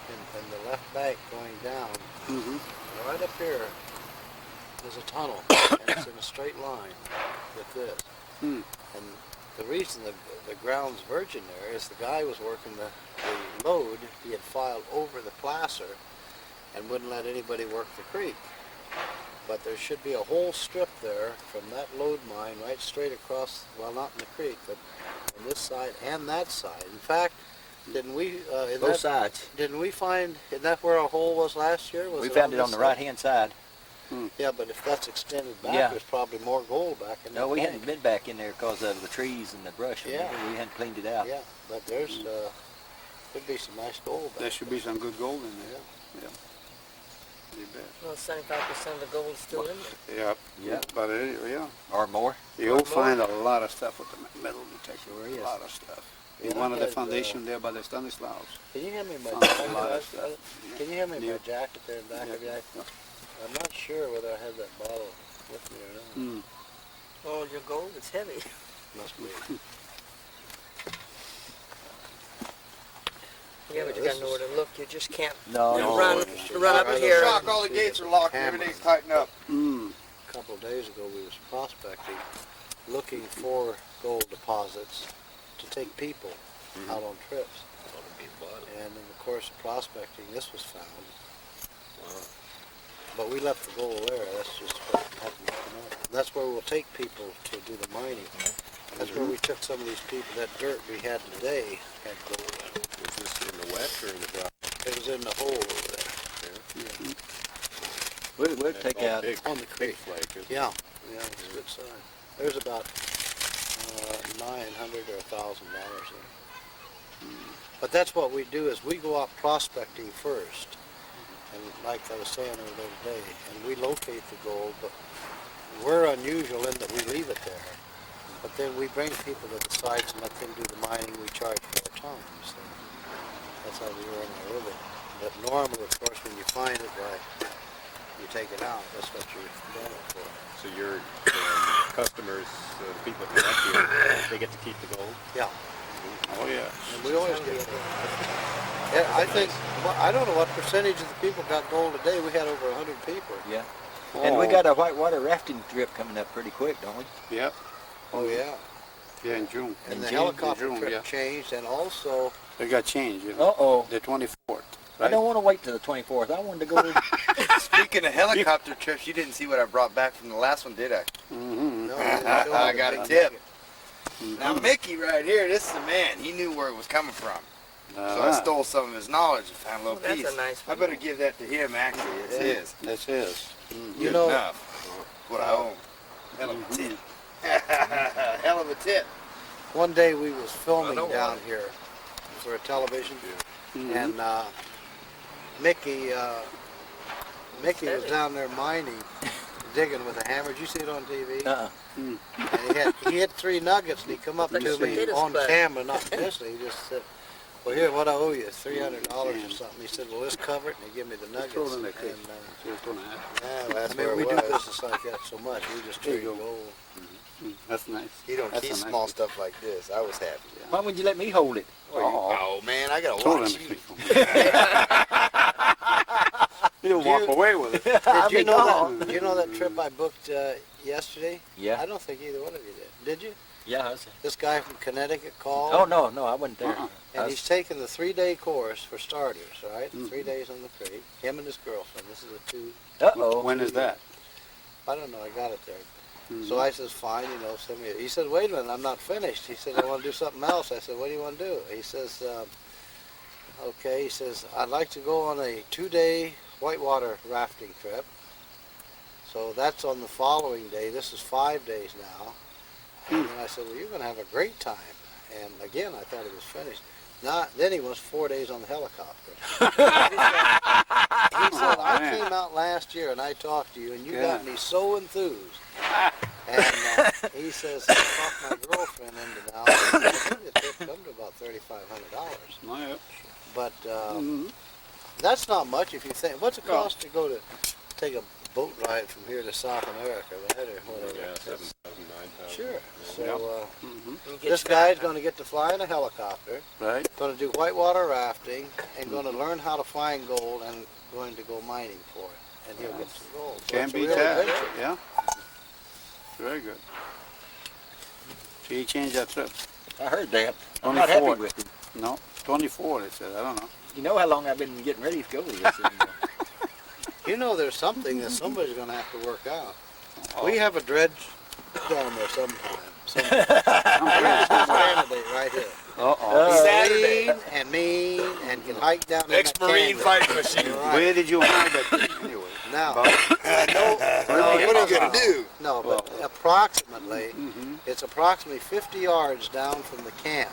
in the left bank going down. Mm-hmm. Right up here is a tunnel, and it's in a straight line with this. Hmm. And the reason the ground's virgin there is the guy was working the load. He had filed over the placer and wouldn't let anybody work the creek. But there should be a whole strip there from that load mine right straight across, well, not in the creek, but on this side and that side. In fact, didn't we, Both sides. didn't we find, isn't that where our hole was last year? Was We found it on this the side? right-hand side. Yeah, but if that's extended back, Yeah. there's probably more gold back in No, that we bank. hadn't been back in there because of the trees and the brush. Yeah. We hadn't cleaned it out. Yeah, but there's, could be some nice gold back There should be some good gold in there. Yeah. You bet. Well, 75% of the gold's still in there. Yeah. Yeah. But yeah, Or more. you'll find a lot of stuff with the metal detector. Sure A is. lot of stuff. Yeah, In one of the because, foundation there by the Stanislaus. Can you hand me my Found a jacket? lot of stuff. Can you hand me Yeah. my jacket there in back of you? I'm not sure whether I have that bottle with me or not. Mm. Oh, your gold is heavy. Must be. Yeah, but you this gotta know where to look. You just can't No, No, run it's- run up it's- here. Shock, all the gates are locked, Hammer. everything's tightened up. Mm. A couple of days ago, we was prospecting, looking for gold deposits to take people out on trips. And in the course of prospecting, this was found. But we left the gold there. That's just what happened to come out. That's where we'll take people to do the mining. That's where we took some of these people. That dirt we had today had gold. Is this in the wet or in the dry? It was in the hole over there. We'll take out. Big, On the creek. flake, isn't it? Yeah, yeah, it's a good sign. There's about $900 or $1,000 there. But that's what we do is we go out prospecting first. And like I was saying over there today, and we locate the gold, but we're unusual in that we leave it there. But then we bring people to the sites and let them do the mining. We charge 4 times. So that's how we earn our living. But normally, of course, when you find it, you take it out. That's what you're doing it for. So your customers, the people that come up here, they get to keep the gold? Yeah. Oh yeah. And we always get it. Yeah, I think, well, I don't know what percentage of the people got gold today. We had over 100 people. Yeah. And we got a whitewater rafting trip coming up pretty quick, don't we? Yep. Oh, yeah. Yeah, in June. And In the June, helicopter June, trip yeah. changed, and also, They got changed, you know. Uh-oh. The 24th. I Right? don't want to wait till the 24th. I wanted to go. Speaking of helicopter trips, you didn't see what I brought back from the last one, did I? Mm-hmm. no, they didn't show I the got a big tip. nugget. Now Mickey right here, this is the man. He knew where it was coming from. So I stole some of his knowledge and found a little Well, piece. that's a nice I one. better give that to him, actually. It's Yeah. his. That's his. You Good know, enough. What I own. Hell of a tip. Hell of a tip. one day we was filming I know down one. here for a television, Mhm. and Mickey was down there mining, digging with a hammer. Did you see it on TV? Uh-uh. And he had 3 nuggets, and he come up Like to a me potato on spud. camera, not personally. He just said, "Well, here, what I owe you, $300 or something." He said, "Well, let's cover it," and he gave me the nuggets. Throw it in And, the creek. See what's gonna happen. Yeah, that's I mean, where we it do was. business like that so much. We just There you trade go. gold. That's nice. He don't That's keep a nice small piece. stuff like this. I was happy. Why wouldn't you let me hold it? Oh, man, I gotta Throw it watch in the you. creek for me. He'll walk away with it. Did you know that? You know that trip I booked yesterday? Yeah. I don't think either one of you did. Did you? Yeah. I was, This guy from Connecticut called. oh no, I wasn't there. Uh-uh. And I he's was, taken the 3-day course for starters, right? Mhm. 3 days on the creek. Him and his girlfriend. This is a 2. uh-oh. When is that? I don't know. I got it there. Mhm. So I says, fine, send me. He said, wait a minute, I'm not finished. He said, I want to do something else. I said, what do you want to do? He says, okay. He says, I'd like to go on a 2-day whitewater rafting trip. So that's on the following day. This is 5 days now. And then I said, well, you're going to have a great time. And again, I thought he was finished. Then he was 4 days on the helicopter. He said, I man. came out last year and I talked to you and you Yeah. got me so enthused. And he says, I talked my girlfriend into now. I think the trip come to about $3,500. Oh, yeah. But Mhm. that's not much if you think. What's it No. cost to go to take a boat ride from here to South America, right? Or whatever. Yeah, That's- 9,000. Sure. So Mm-hmm. You get this your guy's back. going to get to fly in a helicopter, Right? going to do whitewater rafting, and going to learn how to find gold, and going to go mining for it, and he'll get some gold. So Can't it's a beat real that. adventure. Yeah. Very good. So he changed that trip. I heard that. I'm not happy 24. with it. No, 24. They said. I don't know. You know how long I've been getting ready to go to this. And, You know, there's something that somebody's going to have to work out. Oh. We have a dredge down there sometime. Here's this candidate right here. Uh-oh. Saturday. Lean and mean and can hike down in that Ex-Marine canyon. fighting machine. Right. Where did you find that thing anyway? Now, What are you gonna do? no, but approximately, Mm-hmm. it's approximately 50 yards down from the camp.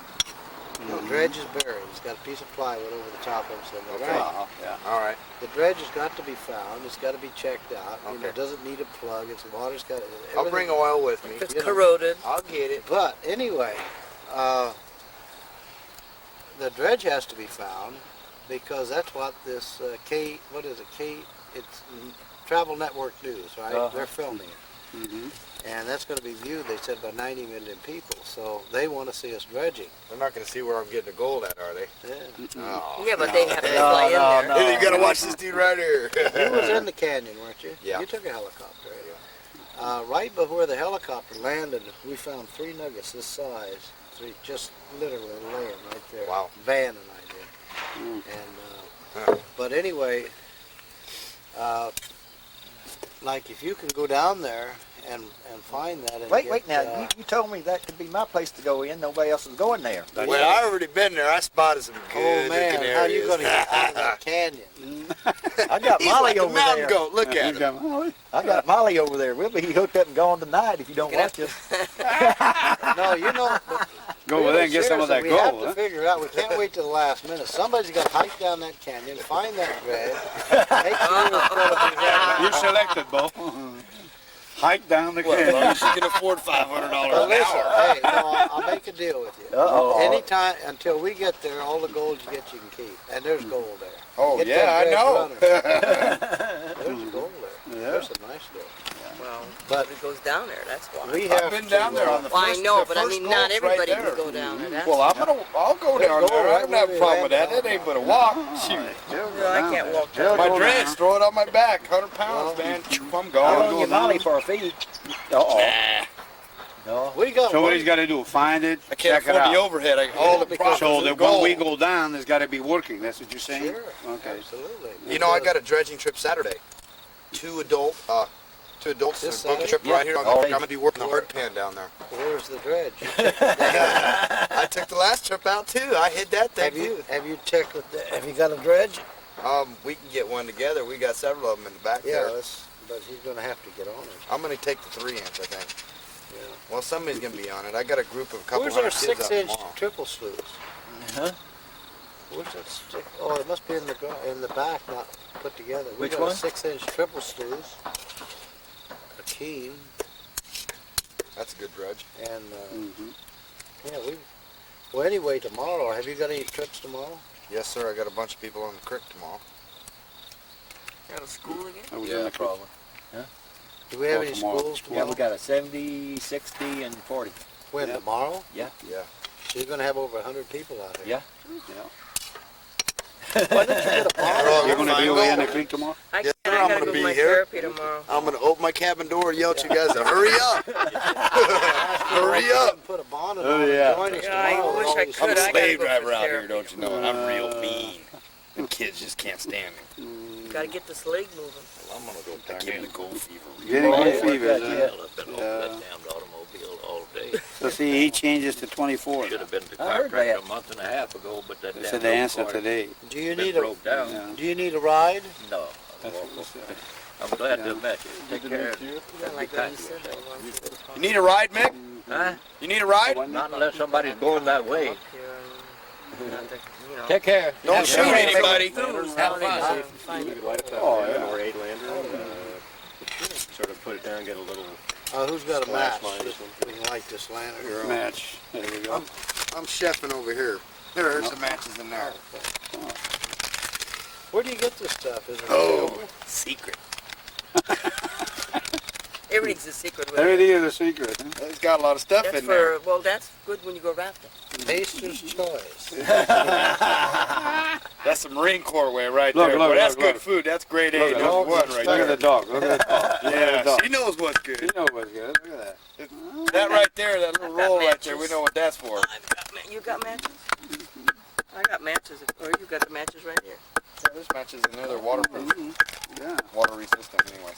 The dredge is buried. It's got a piece of plywood over the top of it. So Okay. Yeah. All right. the dredge has got to be found. It's got to be checked out. You know, Okay. it doesn't need a plug. It's water's got. I'll bring oil with me. If it's you know. corroded, I'll get it. But anyway, the dredge has to be found because that's what this it's Travel Network News, right? Uh-huh. They're filming it. Mm-hmm. And that's going to be viewed, they said, by 90 million people. So they want to see us dredging. They're not gonna see where I'm getting the gold at, are they? Yeah. Oh. yeah, but they have to No, fly in no, there. no. Hey, you gotta watch this dude right here. You was in the canyon, weren't you? Yeah. You took a helicopter. Right before the helicopter landed, we found 3 nuggets this size. 3, just literally laying right there. Wow. Van and I did. Mm. And but anyway, like if you can go down there and find that. And wait now. get, You told me that could be my place to go in. Nobody else is going there. Well, I already been there. I spotted some oh good man, looking how you areas. gonna get out of that canyon? I got He's Molly like a over mountain there. goat. Look at him. I got Molly over there. We'll be hooked up and gone tonight if you don't You're watch gonna us. No, you know. but Go over there and get some of that seriously, we have gold, to huh? figure out. We can't wait till the last minute. Somebody's got to hike down that canyon, find that dredge, take sure it's gonna be there. You're selected, Bo. Hike down the canyon. She can afford $500 But an listen, hour. hey, no, I'll make a deal with you. Uh-oh. Anytime until we get there, all the gold you get, you can keep, and there's gold there. Oh Get yeah, I that know. dredge running. There's gold there. Yeah. There's a nice gold. Well, But it goes down there, that's why. we have I've been to, down there on the Well, I first. know, the but I first mean, not gold's everybody right can there. go down there. That's Well, I'll go down Go there. I right don't have a where problem we with that. landed. That ain't but a walk. Shoot. no, I can't walk down My go dredge, down. throw it on my back, 100 pounds, man. I'm How gone. long you Molly for a fee? Uh-oh. No. we got So what one- he's got to do? Find it, I can't check it afford the out. overhead. All the profits So is that when gold. we go down, it's got to be working. That's what you're saying? Sure, Okay. absolutely. You know, I got a dredging trip Saturday. Two adults. This Book a Saturday? trip Yeah. right here. I'm Oh, gonna be working the hard pan down there. Where's the dredge? I took the last trip out too. I hid that thing. Have you checked with the, have you got a dredge? We can get one together. We got several of them in the back Yeah, there. but he's gonna have to get on it. I'm gonna take the 3 inch, I think. Yeah. Well, somebody's gonna be on it. I got a group of a couple Where's our hundred kids out 6-inch tomorrow. triple sluice? Huh? Where's that stick? Oh, it must be in the back, not put together. We Which got one? a 6-inch triple sluice, a keen, That's a good dredge. and Mhm. yeah, well, anyway, tomorrow. Have you got any trips tomorrow? Yes, sir. I got a bunch of people on the creek tomorrow. Out of school again? I was in the probably. Do we have Oh, any tomorrow. schools Yeah, tomorrow? we got a 70, 60, and 40. When, Yeah. tomorrow? Yeah. So you're gonna have over 100 people out here. Yeah. Why don't you get a bar? You're going to be away in the creek tomorrow? I Yes, can't. sir, I I'm gotta gonna go be to my here. therapy tomorrow. I'm gonna open my cabin door and yell at you guys to hurry up. Hurry up. Put a bonnet Oh, on yeah. and join us Yeah, I tomorrow. wish I Always- could. I'm a I gotta slave go for driver out here, therapy don't you know? And I'm real mean. The kids just can't stand me. Gotta get this leg moving. I'm gonna go back in the gold fever. Getting Oh, good yeah. fever. Yeah. huh? Hell, I've been over Yeah. that damned automobile all day. So see, he changes to 24. Should have been to I heard chiropractor that. a month and a half ago, but that They damn said the road answer car today. Do you been need a broke down. Yeah. Do you need a ride? No, That's what they said. I'm glad to Yeah. have met you. Take care. Yeah, like what he said. I want to go to You need a ride, Mick? Huh? You need a ride? Not unless somebody's going that way. up here and not to, you know. Take care. Don't Have shoot fun. anybody. Have fun. Find it. Oh, yeah. Or 8-lander and sort of put it down, get a little Who's got a match? Flashlight or Just- We can light this lantern. Match. There we go. I'm chefing over here. There's some matches in there. Where do you get this stuff? Is it Oh, secret. It Everything's a secret with it. Everything is a secret. Huh? It's got a lot of stuff That's in there. well, that's good when you go rafting. Master's choice. That's some Marine Corps way right Look, there. look, Boy, that's look, good look. food. That's grade A. Look at Number the one right Look at there. the dog. Look at the dog. Look at the Yeah, dog. she knows what's good. You know what's good. Look at that. That right there, that little I've got roll right there, we matches. know what that's for. You got matches? I got matches. Or you got the matches right here. Yeah, there's matches in there. They're waterproof. Yeah. Water resistant anyway.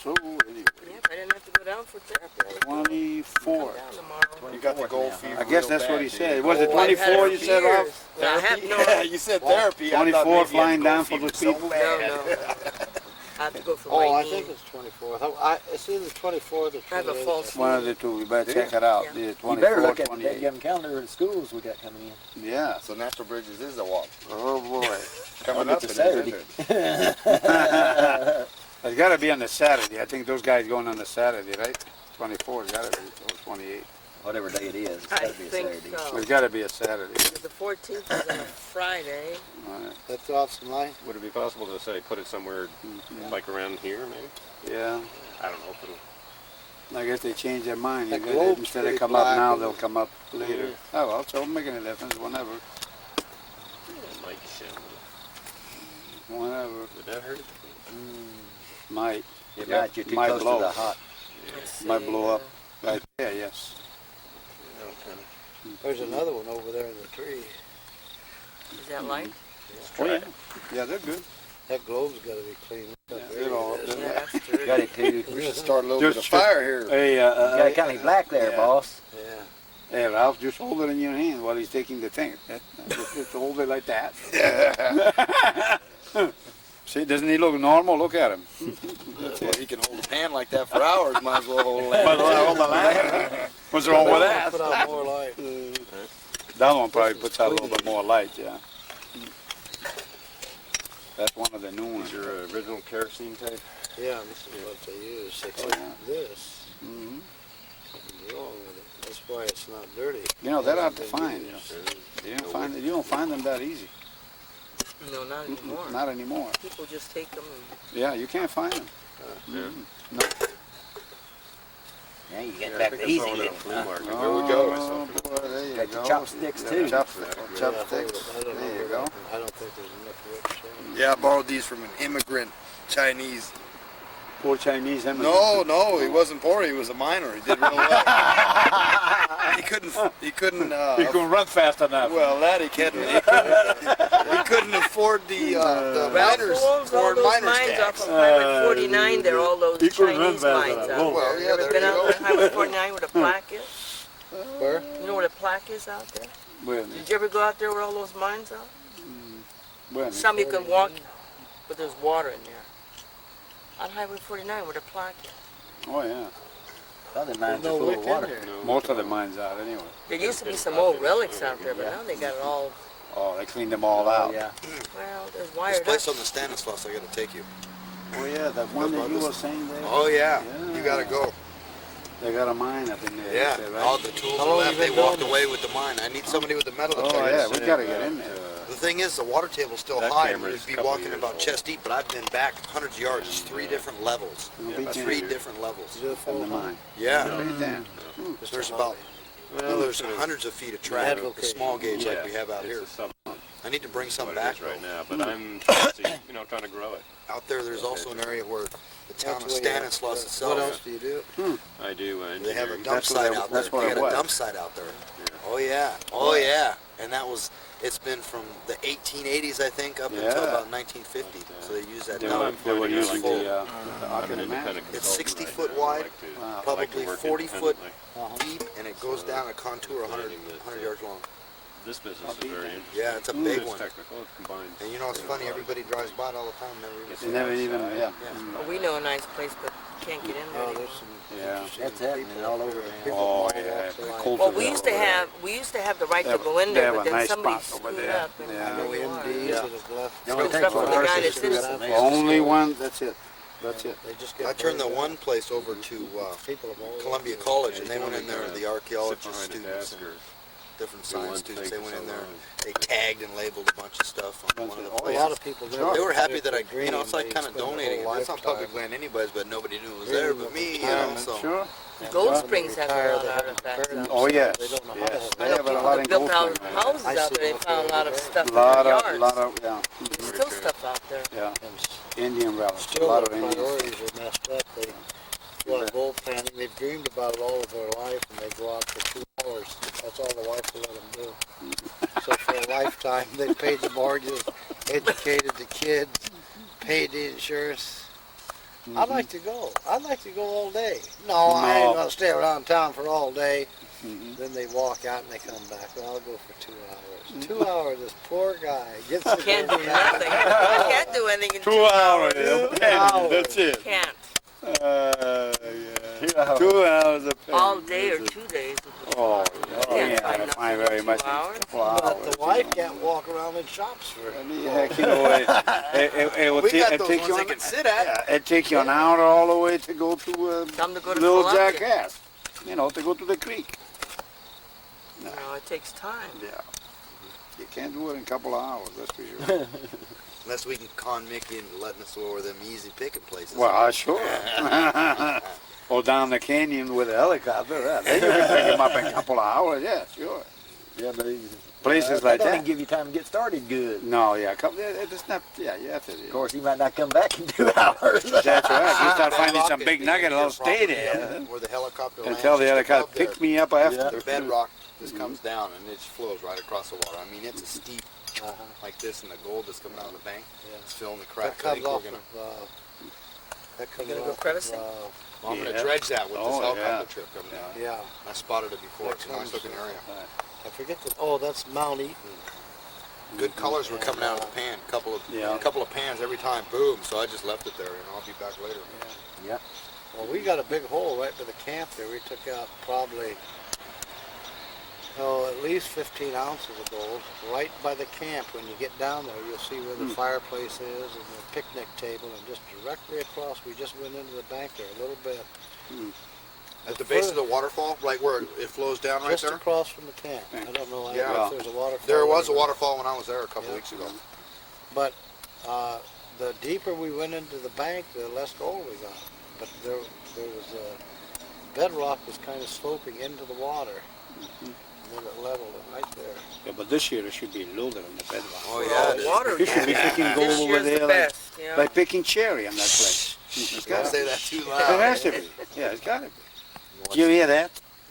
So anyway, Yep, I didn't have to go down for therapy. I was going 24. down tomorrow. You got the gold fever. I guess that's what he said. Was it Oh, I've had it 24 for you said, years. Ralph? Well, I have no. Yeah, you said therapy. I thought 24 maybe you had flying gold down for fever those so people? bad. No. I have to go for Oh, my I knee. think it's 24th. It's either 24th or 28th. I have a false One of the two. We better check it out. Yeah. Yeah, You 24, better look at that 28. young calendar of the schools we got coming in. Yeah. So Natural Bridges is a walk. Oh boy. Coming Oh, up, it's it a is, Saturday. isn't it? It's got to be on the Saturday. I think those guys going on the Saturday, right? 24 has got to be, or 28. Whatever day it is, it's I got to be a think Saturday. so. It's got to be a Saturday. The 14th is on a Friday. All right. Let's throw out some light. Would it be possible to say put it somewhere like around here, maybe? Yeah. I don't know if it'll. I guess they changed their mind. The You guys- globe's Instead of pretty come up black now, and- they'll come up later. Oh well, so making a difference. Whenever. Might show. Whenever. Would that hurt? Might. It Yep, might, you're too might close blow. to the hot. Let's Might see, blow up. Right there, yes. There's another one over there in the tree. Is that light? Oh, yeah. Yeah, they're good. That globe's got to be cleaned up. Yeah, they're all up Yeah, there. that's true. Got it too. We're going to start a little Just- bit of fire here. Hey, You got it kind of black there, yeah. boss. Yeah. Hey, Ralph, just hold it in your hand while he's taking the thing. Just hold it like that. See, doesn't he look normal? Look at him. Well, he can hold a pan like that for hours. Might as well hold a Might as well hold the lamp. What's wrong with that? Put out more light. That one probably puts out a little bit more light, yeah. That's one of the new ones. Is your original kerosene type? Yeah, this is what they use. Except yeah. this. Hmm. Something's wrong with it. That's why it's not dirty. You know, they're hard to Hasn't been find. used. You don't find them that easy. No, not anymore. Not anymore. People just take them and Yeah, you can't find them. No. Yeah, you get Yeah, I back think to I easy saw one at a again. flea huh? market. There we go. Oh, boy, there you Got go. your chopsticks Yeah, too. Chopsticks. I don't know. There you go. I don't think there's enough wood showing. Yeah, I borrowed these from an immigrant Chinese. Poor Chinese immigrant. No, he wasn't poor. He was a miner. He did real well. He couldn't. He couldn't run fast enough. Well, that he couldn't. He couldn't afford the Ralph miners. owns all Foreign those miners mines tax. off of Highway 49. They're all those He couldn't run Chinese fast mines enough. out Well, there. yeah, You ever there been you out go. there on Highway 49 where the plaque is? Where? You know where the plaque is out there? Where? Did you ever go out there where all those mines are? Where? Some you can walk, but there's water in there. On Highway 49 where the plaque is. Oh, yeah. Other mines No are full wick of in water. there. No. Most of the mines out anyway. There used to be some old relics out there, but now they got it all, Oh, they cleaned them all out. Yeah. well, there's This wired up. place on the Stanislaus, I got to take you. Oh, yeah, that one that you were saying there. Oh yeah, Yeah. you got to go. They got a mine up in there. Yeah, they say, right? all the tools How are long left. you They been walked doing away with the mine. I need somebody with the metal Oh, detector. yeah, we got to get in there. The thing is, the water table's still That high. camera's We'd be a couple walking years about old. chest deep, but I've been back hundreds of yards. It's three different levels. We'll Yeah, be about down Three years. different levels. You do it from full the time? mine. Yeah. Right there. There's about there's hundreds of feet of track, the Advocate. small gauge like we have out it's here. a sub I need to bring some what it back is right though. now, but I'm trying to see, trying to grow it. Out there, there's also an area where the town of That's where you- Stanislaus What itself, else do you do? I do they have a engineering. dump That's what site it- out there. that's what They it got a was. dump site out there. Yeah. Oh yeah, oh yeah, and that was. It's been from the 1880s, I think, up until Yeah. about 1950. So they use that They dump. were, they were finding I using like the, to- I I'm can an imagine. independent It's consultant 60 right foot now. I wide, like to- Wow. I like to probably work 40 foot independently. deep, and it goes down a contour 100 yards long. This business is very interesting. Yeah, it's a big It's one. technical, it combines. And you know, it's funny, everybody drives by it all the time, never even You sees never it. even, yeah. Well, we know a nice place, but can't get in there Oh, anymore. there's some Yeah. interesting That's happening people all up over there. now. People Oh, from all yeah. walks of life. Cool. Well, we used to have the right They to have- go in they there, have but a then nice somebody spot over screwed there. up and Yeah. I know there you are. MDs Yeah. that have left. The only Except thing for the for guy us that's is in to the- screw up the Only one, that's it. That's it. They just get I turned the burned one out. place over to People of all Columbia walks. College, and they went in there, kinda the sit archaeologist behind a students. desk or different They science weren't students. They taking went in so there, long. they tagged and labeled a bunch of stuff on one of the A places. lot of people there. They were happy that I, dream. you know, it's like They kind of spend their donating. whole It's not public lifetime land anyways, but nobody knew it was dreaming there but of me, you know, retirement. so. Sure. Gold When Springs they has a retire, lot they of haven't artifacts burned out Oh, there. yes. They don't know how to Yes. have They I know have a people lot that in built Gold Springs. houses I out see there. They what found a they lot of do. stuff in Lot their of, yards. yeah. There's still stuff out there. Yeah. And Indian relics. A still lot their of Indian. priorities are messed up. They go to gold panning. They've dreamed about it all of their life, and they go out for 2 hours. That's all the wife will let them do. So for a lifetime, they paid the mortgage, educated the kids, paid the insurance. I'd like to go. I'd like to go all day. No, I ain't No. gonna stay around town for all day. Mhm. Then they walk out and they come back. Well, I'll go for 2 hours. 2 hours, this poor guy gets to Can't go do down. nothing. I can't do anything in 2 hours. hours. That's it. Can't. Yeah. 2 hours. 2 hours of pain. All day or That's it. 2 days. Oh, Can't yeah, find I nothing find in very 2 much in hours. a couple of But hours. the wife can't walk around in shops for. I mean, heck, you know, it will We got it those take ones you they an, can sit at. yeah, it take you an hour all the way to go to Time to go to Little Columbia. Jackass. You know, to go to the creek. No, it takes time. Yeah. You can't do it in a couple of hours, that's for sure. Unless we can con Mickey into letting us over them easy picking places. Well, sure. Or down the canyon with a helicopter. Yeah. Then you can pick him up in a couple of hours. Yeah, sure. Yeah, but Places that like don't that. even give you time to get started good. No, yeah, it's not. Yeah, you have to. Of course, he might not come back in 2 hours. That's right. You start finding some Bedrock big is nugget, your I'll stay property, there. Where the helicopter And lands tell the just helicopter, above there. pick me up after. Their bedrock just comes down and it just flows right across the water. I mean, it's a steep like this, and the gold that's coming out of the bank, it's filling the cracks. That I comes think off we're gonna, of. That comes gonna go off crevicing? of, well, I'm Yeah. gonna dredge that with this Oh, helicopter yeah. trip coming down. yeah. I spotted it before. That It's a nice comes, looking area. I forget the. Oh, that's Mount Eaton. Good colors were coming out of the pan. Yeah. A couple of pans every time. Boom. So I just left it there, and I'll be back later. Yep. Well, we got a big hole right by the camp there. We took out probably, at least 15 ounces of gold right by the camp. When you get down there, you'll see where the fireplace is and the picnic table, and just directly across, we just went into the bank there a little bit. At the base of the waterfall, right where it flows down right Just there. across from the camp. I don't know Yeah. if there's a waterfall. There was a or- waterfall when I was there a couple Yeah. weeks ago. But the deeper we went into the bank, the less gold we got. But there was bedrock was kind of sloping into the water, and then it leveled it right there. Yeah, but this year it should be loaded on the bedrock. Oh Well, yeah. it is. water. You should be picking gold This over year's there the like, best. Yeah. like picking cherry on that place. It's Don't gotta say be. that too It loud. has to be. Yeah, it's gotta be. Do you hear that?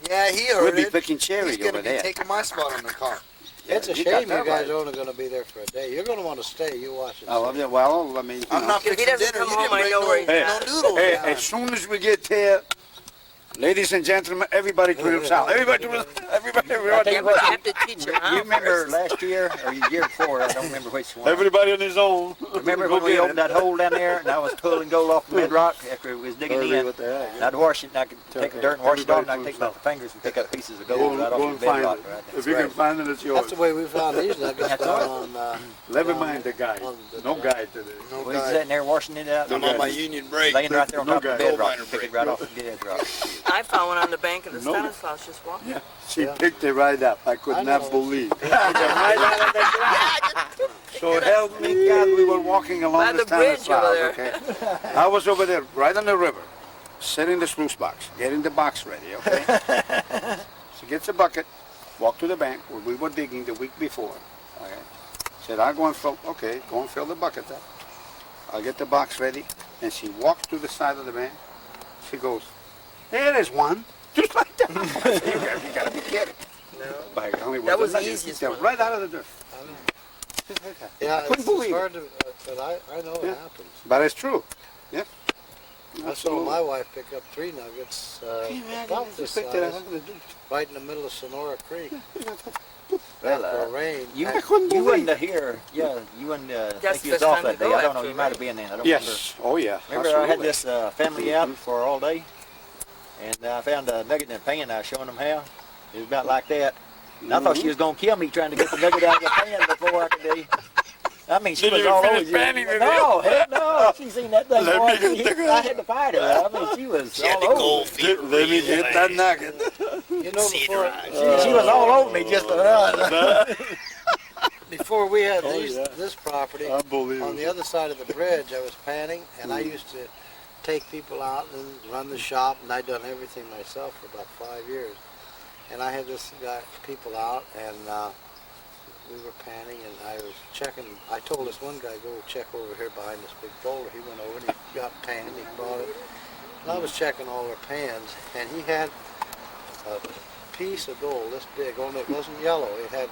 Yeah, he We'll heard be it. picking cherry He's gonna over be there. taking my spot on the car. It's a you got shame that you guys right. are only going to be there for a day. You're going to want to stay. You watch it. Oh, stay. yeah, well, I mean, you I'm know. not If he fixing doesn't dinner. come You home, didn't I bring know no, where he's no at. noodles. Hey, Yeah. as soon as we get there, ladies and gentlemen, everybody to themselves. Everybody to themselves. Everybody, I tell everybody, you what, You have to teach him how you remember first. last year or the year before? I don't remember which one. everybody on his own. Remember Go when we get opened it. that hole down there and I was pulling gold off the bedrock after it was digging in? What the heck? And I'd wash it and I could take the dirt and wash it off and I could take my fingers and pick up pieces of gold right Go off and the find bedrock. it. Right there. If you can find it, it's yours. That's the way we found these nuggets That's down on. Never mind the guy. on the- No guy today. No We was guy. sitting there washing it out, I'm on my union break. laying right there on No top of the guy. bedrock, Gold miner pick it right off the bedrock. I found one on the bank of the No. Stanislaus just walking. Yeah, she Yeah. picked it right up. I could I not know. believe. So help me God, we were walking By along the the bridge Stanislaus, over okay? I was over there, right on the river, sitting in the sluice box, getting the box ready, okay? She gets a bucket, walked to the bank where we were digging the week before, okay? Said, I'll go and fill, okay, go and fill the bucket up. I'll get the box ready, and she walks to the side of the bank. She goes, there is one, just like that. You gotta be kidding. No. By golly, That was the it? easiest They're one. right out of the dirt. Just like that. Yeah, couldn't it's believe hard to, but I know Yeah. it happens. But it's true. Yeah. I saw my wife pick up 3 nuggets about this size, right in the middle of Sonora Creek Well, after a rain. You, I couldn't you believe wasn't here. Yeah, you wasn't. That's think you the was off time that to day. go I don't know. after You a might have rain. been then. I don't Yes. Oh yeah. remember. Remember, I had Absolutely. this family out for all day, and I found a nugget in a pan. I was showing them how. It was about like that. And I thought she was gonna kill me trying to get the nugget out of the pan before I could do. I mean, she Did was you all over finish you. panning it? No, heck no. She seen that thing. Let going me get through. the I had to fight her. I mean, she was She had all to over. go me. feed Let me get that nugget. You know, before, She was all over me just to run. before we had Oh, yeah. this property, Unbelievable. on the other side of the bridge, I was panning, and I used to take people out and run the shop, and I'd done everything myself for about 5 years. And I had this guy, people out, and we were panning, and I was checking. I told this one guy, go check over here behind this big boulder. He went over and he got panned, he brought it. And I was checking all our pans, and he had a piece of gold this big, only it wasn't yellow. It had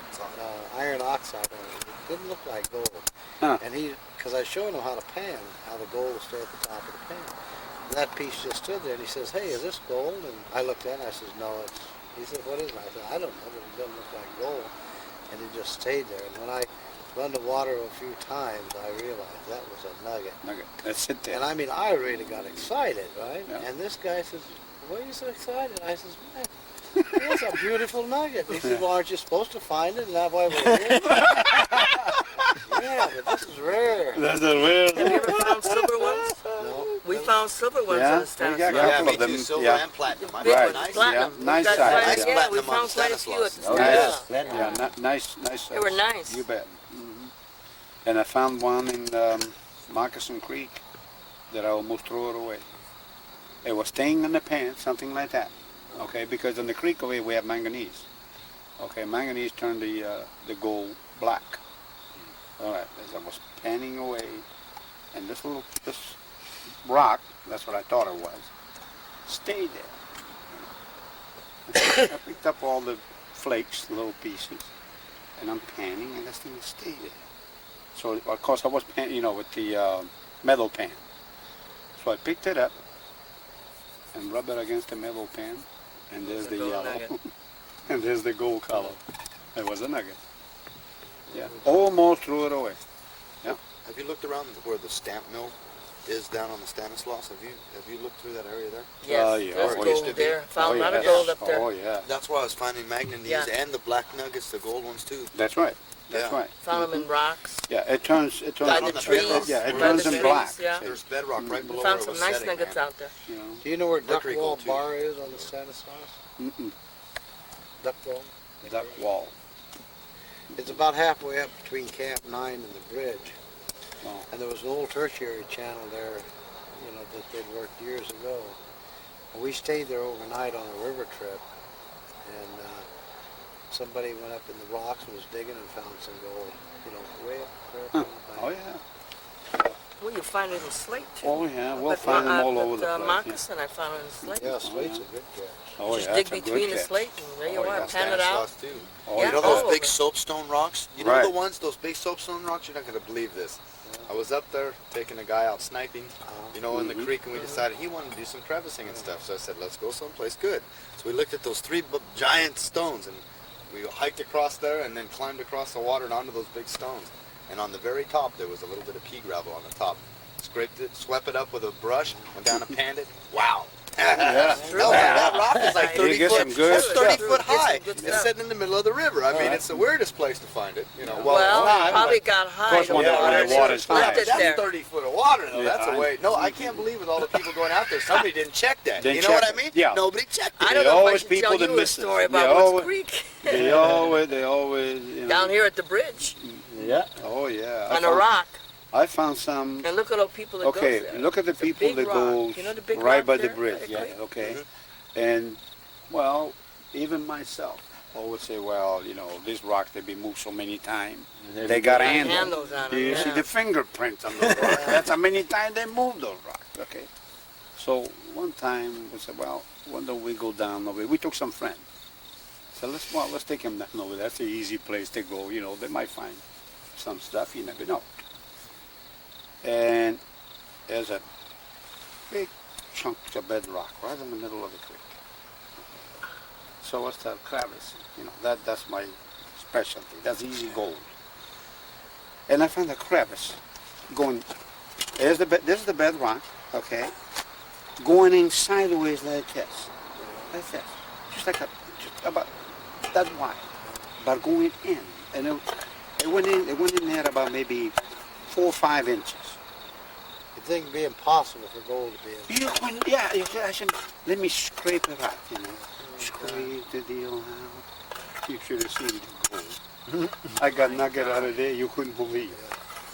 iron oxide on it. It didn't look like gold. Huh. And because I showed him how to pan, how the gold would stay at the top of the pan. And that piece just stood there, and he says, hey, is this gold? And I looked at it, and I says, no, it's, he said, what is it? I said, I don't know, but it doesn't look like gold. And it just stayed there. And when I run the water a few times, I realized that was a nugget. Nugget. That's it there. And I mean, I really got excited, right? Yeah. And this guy says, why are you so excited? I says, man, that's a beautiful nugget. He said, well, aren't you supposed to find it? And that's why we're here. Yeah, but this is rare. That's a real. Have you ever found silver ones? No. We found silver ones Yeah, on the we Stanislaus. got a Yeah, couple me of them. too. Silver Yeah. and platinum. I Big Right. found ones, nice. platinum. Yeah, nice Got size, quite- yeah. Yeah, we Platinum on found quite a few at the Stanislaus. Stanislaus. Nice. Yeah, nice. They were nice. You bet. And I found one in Moccasin Creek that I almost threw it away. It was staying in the pan, something like that. Okay, because in the creek over here we have manganese. Okay, manganese turned the gold black. All right, as I was panning away, and this rock, that's what I thought it was, stayed there. I picked up all the flakes, little pieces, and I'm panning, and this thing stayed there. So of course I was panning, with the metal pan. So I picked it up and rubbed it against the metal pan, and there's the gold yellow, nugget. and there's the gold color. It was a nugget. Yeah, almost threw it away. Have you looked around where the stamp mill is down on the Stanislaus? Have you looked through that area there? Yes, yeah. there's Oh, it used to gold be. there. Found a lot of yes. gold up there. Oh yeah, That's where I was finding manganese Yeah. and the black nuggets, the gold ones too. that's right. That's Yeah. right. Found them in rocks. Yeah, it turns. By on the the trees. bedrock. Yeah, it by turns the in trees, black. Yeah. There's bedrock right We below found where it some was nice setting, nuggets man. out there. You know. Do you know where Mercury Duckwall gold, too. Bar is on the Stanislaus? Mm-mm. Duckwall? Duck wall. It's about halfway up between Camp 9 and the bridge. Oh. And there was an old tertiary channel there, that they'd worked years ago. And we stayed there overnight on a river trip. And somebody went up in the rocks and was digging and found some gold, way up on the bank. Oh yeah. Well, you find it in slate too. Oh yeah. We'll But find them all at over the place. Moccasin, I found it in slate. Yeah, slate's a good catch. Oh Just yeah. dig that's a good between the catch. slate and there you Oh, are, yeah. pan it out. Stanislaus too. Oh Yeah. You know all those over. big soapstone rocks? You know Right. the ones, those big soapstone rocks? You're not going to believe this. I was up there taking a guy out sniping, in the creek, and we decided he wanted to do some crevicing and stuff. So I said, let's go someplace good. So we looked at those three giant stones, and we hiked across there and then climbed across the water and onto those big stones. And on the very top, there was a little bit of pea gravel on the top. Scraped it, swept it up with a brush, went down and panned it. Wow. Yeah. That rock is like You 30 get foot, some good that's 30 stuff. foot Get some high. good It's stuff. sitting in the middle of the river. I mean, it's the weirdest place to find it. Well, probably got high. course, when the water's high. left it That's there. 30 foot of water, though. Yeah, That's a I- way. No, I can't believe with all the people going out there, somebody didn't check that. Didn't You know what check I mean? it. Yeah. Nobody checked it. I don't They know if I always should people tell that you a miss it. story They about Woods always- Creek. They always. Down here at the bridge Yeah. Oh yeah. on a rock. I found some. And look at all people that Okay, go there. look at the It's a people big that rock. go You know the big right rock by the there bridge. by the Yeah, creek? okay. And well, even myself always say, well, these rocks they been moved so many times. They got handles. handles on them. You see yeah. the fingerprints on those rocks. That's how many times they moved those rocks. Okay. So one time we said, well, when do we go down over? We took some friends. So let's take them down over. That's an easy place to go. They might find some stuff. You never know. And there's a big chunk of bedrock right in the middle of the creek. So I start crevice. That's my specialty. That's easy gold. And I found a crevice going. This is the bedrock, okay, going in sideways like this, just about that wide, but going in, and it went in there about maybe 4 or 5 inches. You'd think it'd be impossible for gold to be in. I said, let me scrape it out, scrape the deal out. You should have seen the gold. I got nugget out of there you couldn't believe.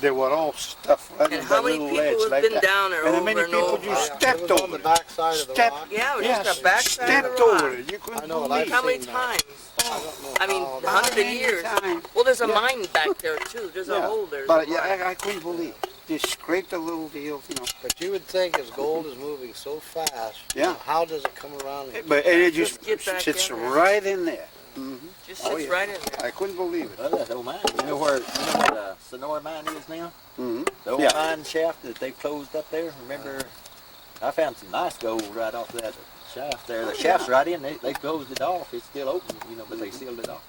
They were all stuffed right in And that how many little people ledge have like been that. down there And how over many and people over? just It stepped was on over the it. backside of the Step- rock. Yeah, it was Yes, just the backside of stepped the rock. over it. You couldn't I know, believe I've How many seen that. times? I don't know I mean, how- the 100 many years. times? Well, there's a Yeah. mine back there too. There's a hole there. But yeah, I couldn't believe. Just scraped a little deal, you know. But you would think as gold is moving so fast, Yeah. how does it come around? And But it just Just get back sits in there. right in there. Just Oh, sits yeah. right in there. I couldn't believe it. Well, that's old mine. You know where the Sonora mine is now? Mm-hmm. The old Yeah. mine shaft that they closed up there. Remember, I found some nice gold right off that shaft there. The shaft's right in. They closed it off. It's still open, you know, but they sealed it off.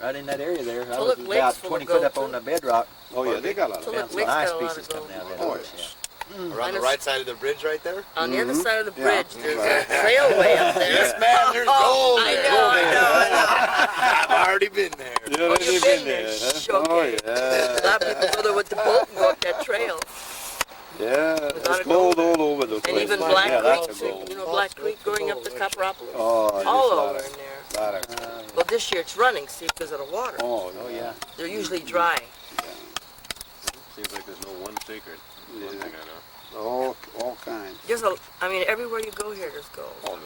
Right in that area there. I was Tulip Lake's about full of 20 gold, foot up too. on the bedrock. Oh yeah, they got a lot of Tulip Found some Lake's nice got a lot pieces of coming gold. out of Oh, that. yes. Around the right side of the bridge right there? On the other side of the Yeah. bridge, there's a trailway up there. Yes, man, there's gold I there. know, I know. I've already been there. Yeah, Oh, they've you've been been there. there, huh? Shook Oh it. A yeah. lot of people go there with the boat and go up that trail. Yeah, lot there's of gold all over the And place. even like- Black yeah, that's Creek, a too. gold. You know Black Creek going up to Copperopolis? Oh, All just a lot over of- in there. lot of- Well, this year it's running, see, because of the water. Oh, Oh, yeah. They're usually dry. Seems like there's no one secret. One thing I know. all kinds. There's a, I mean, everywhere you go here, there's gold. Oh,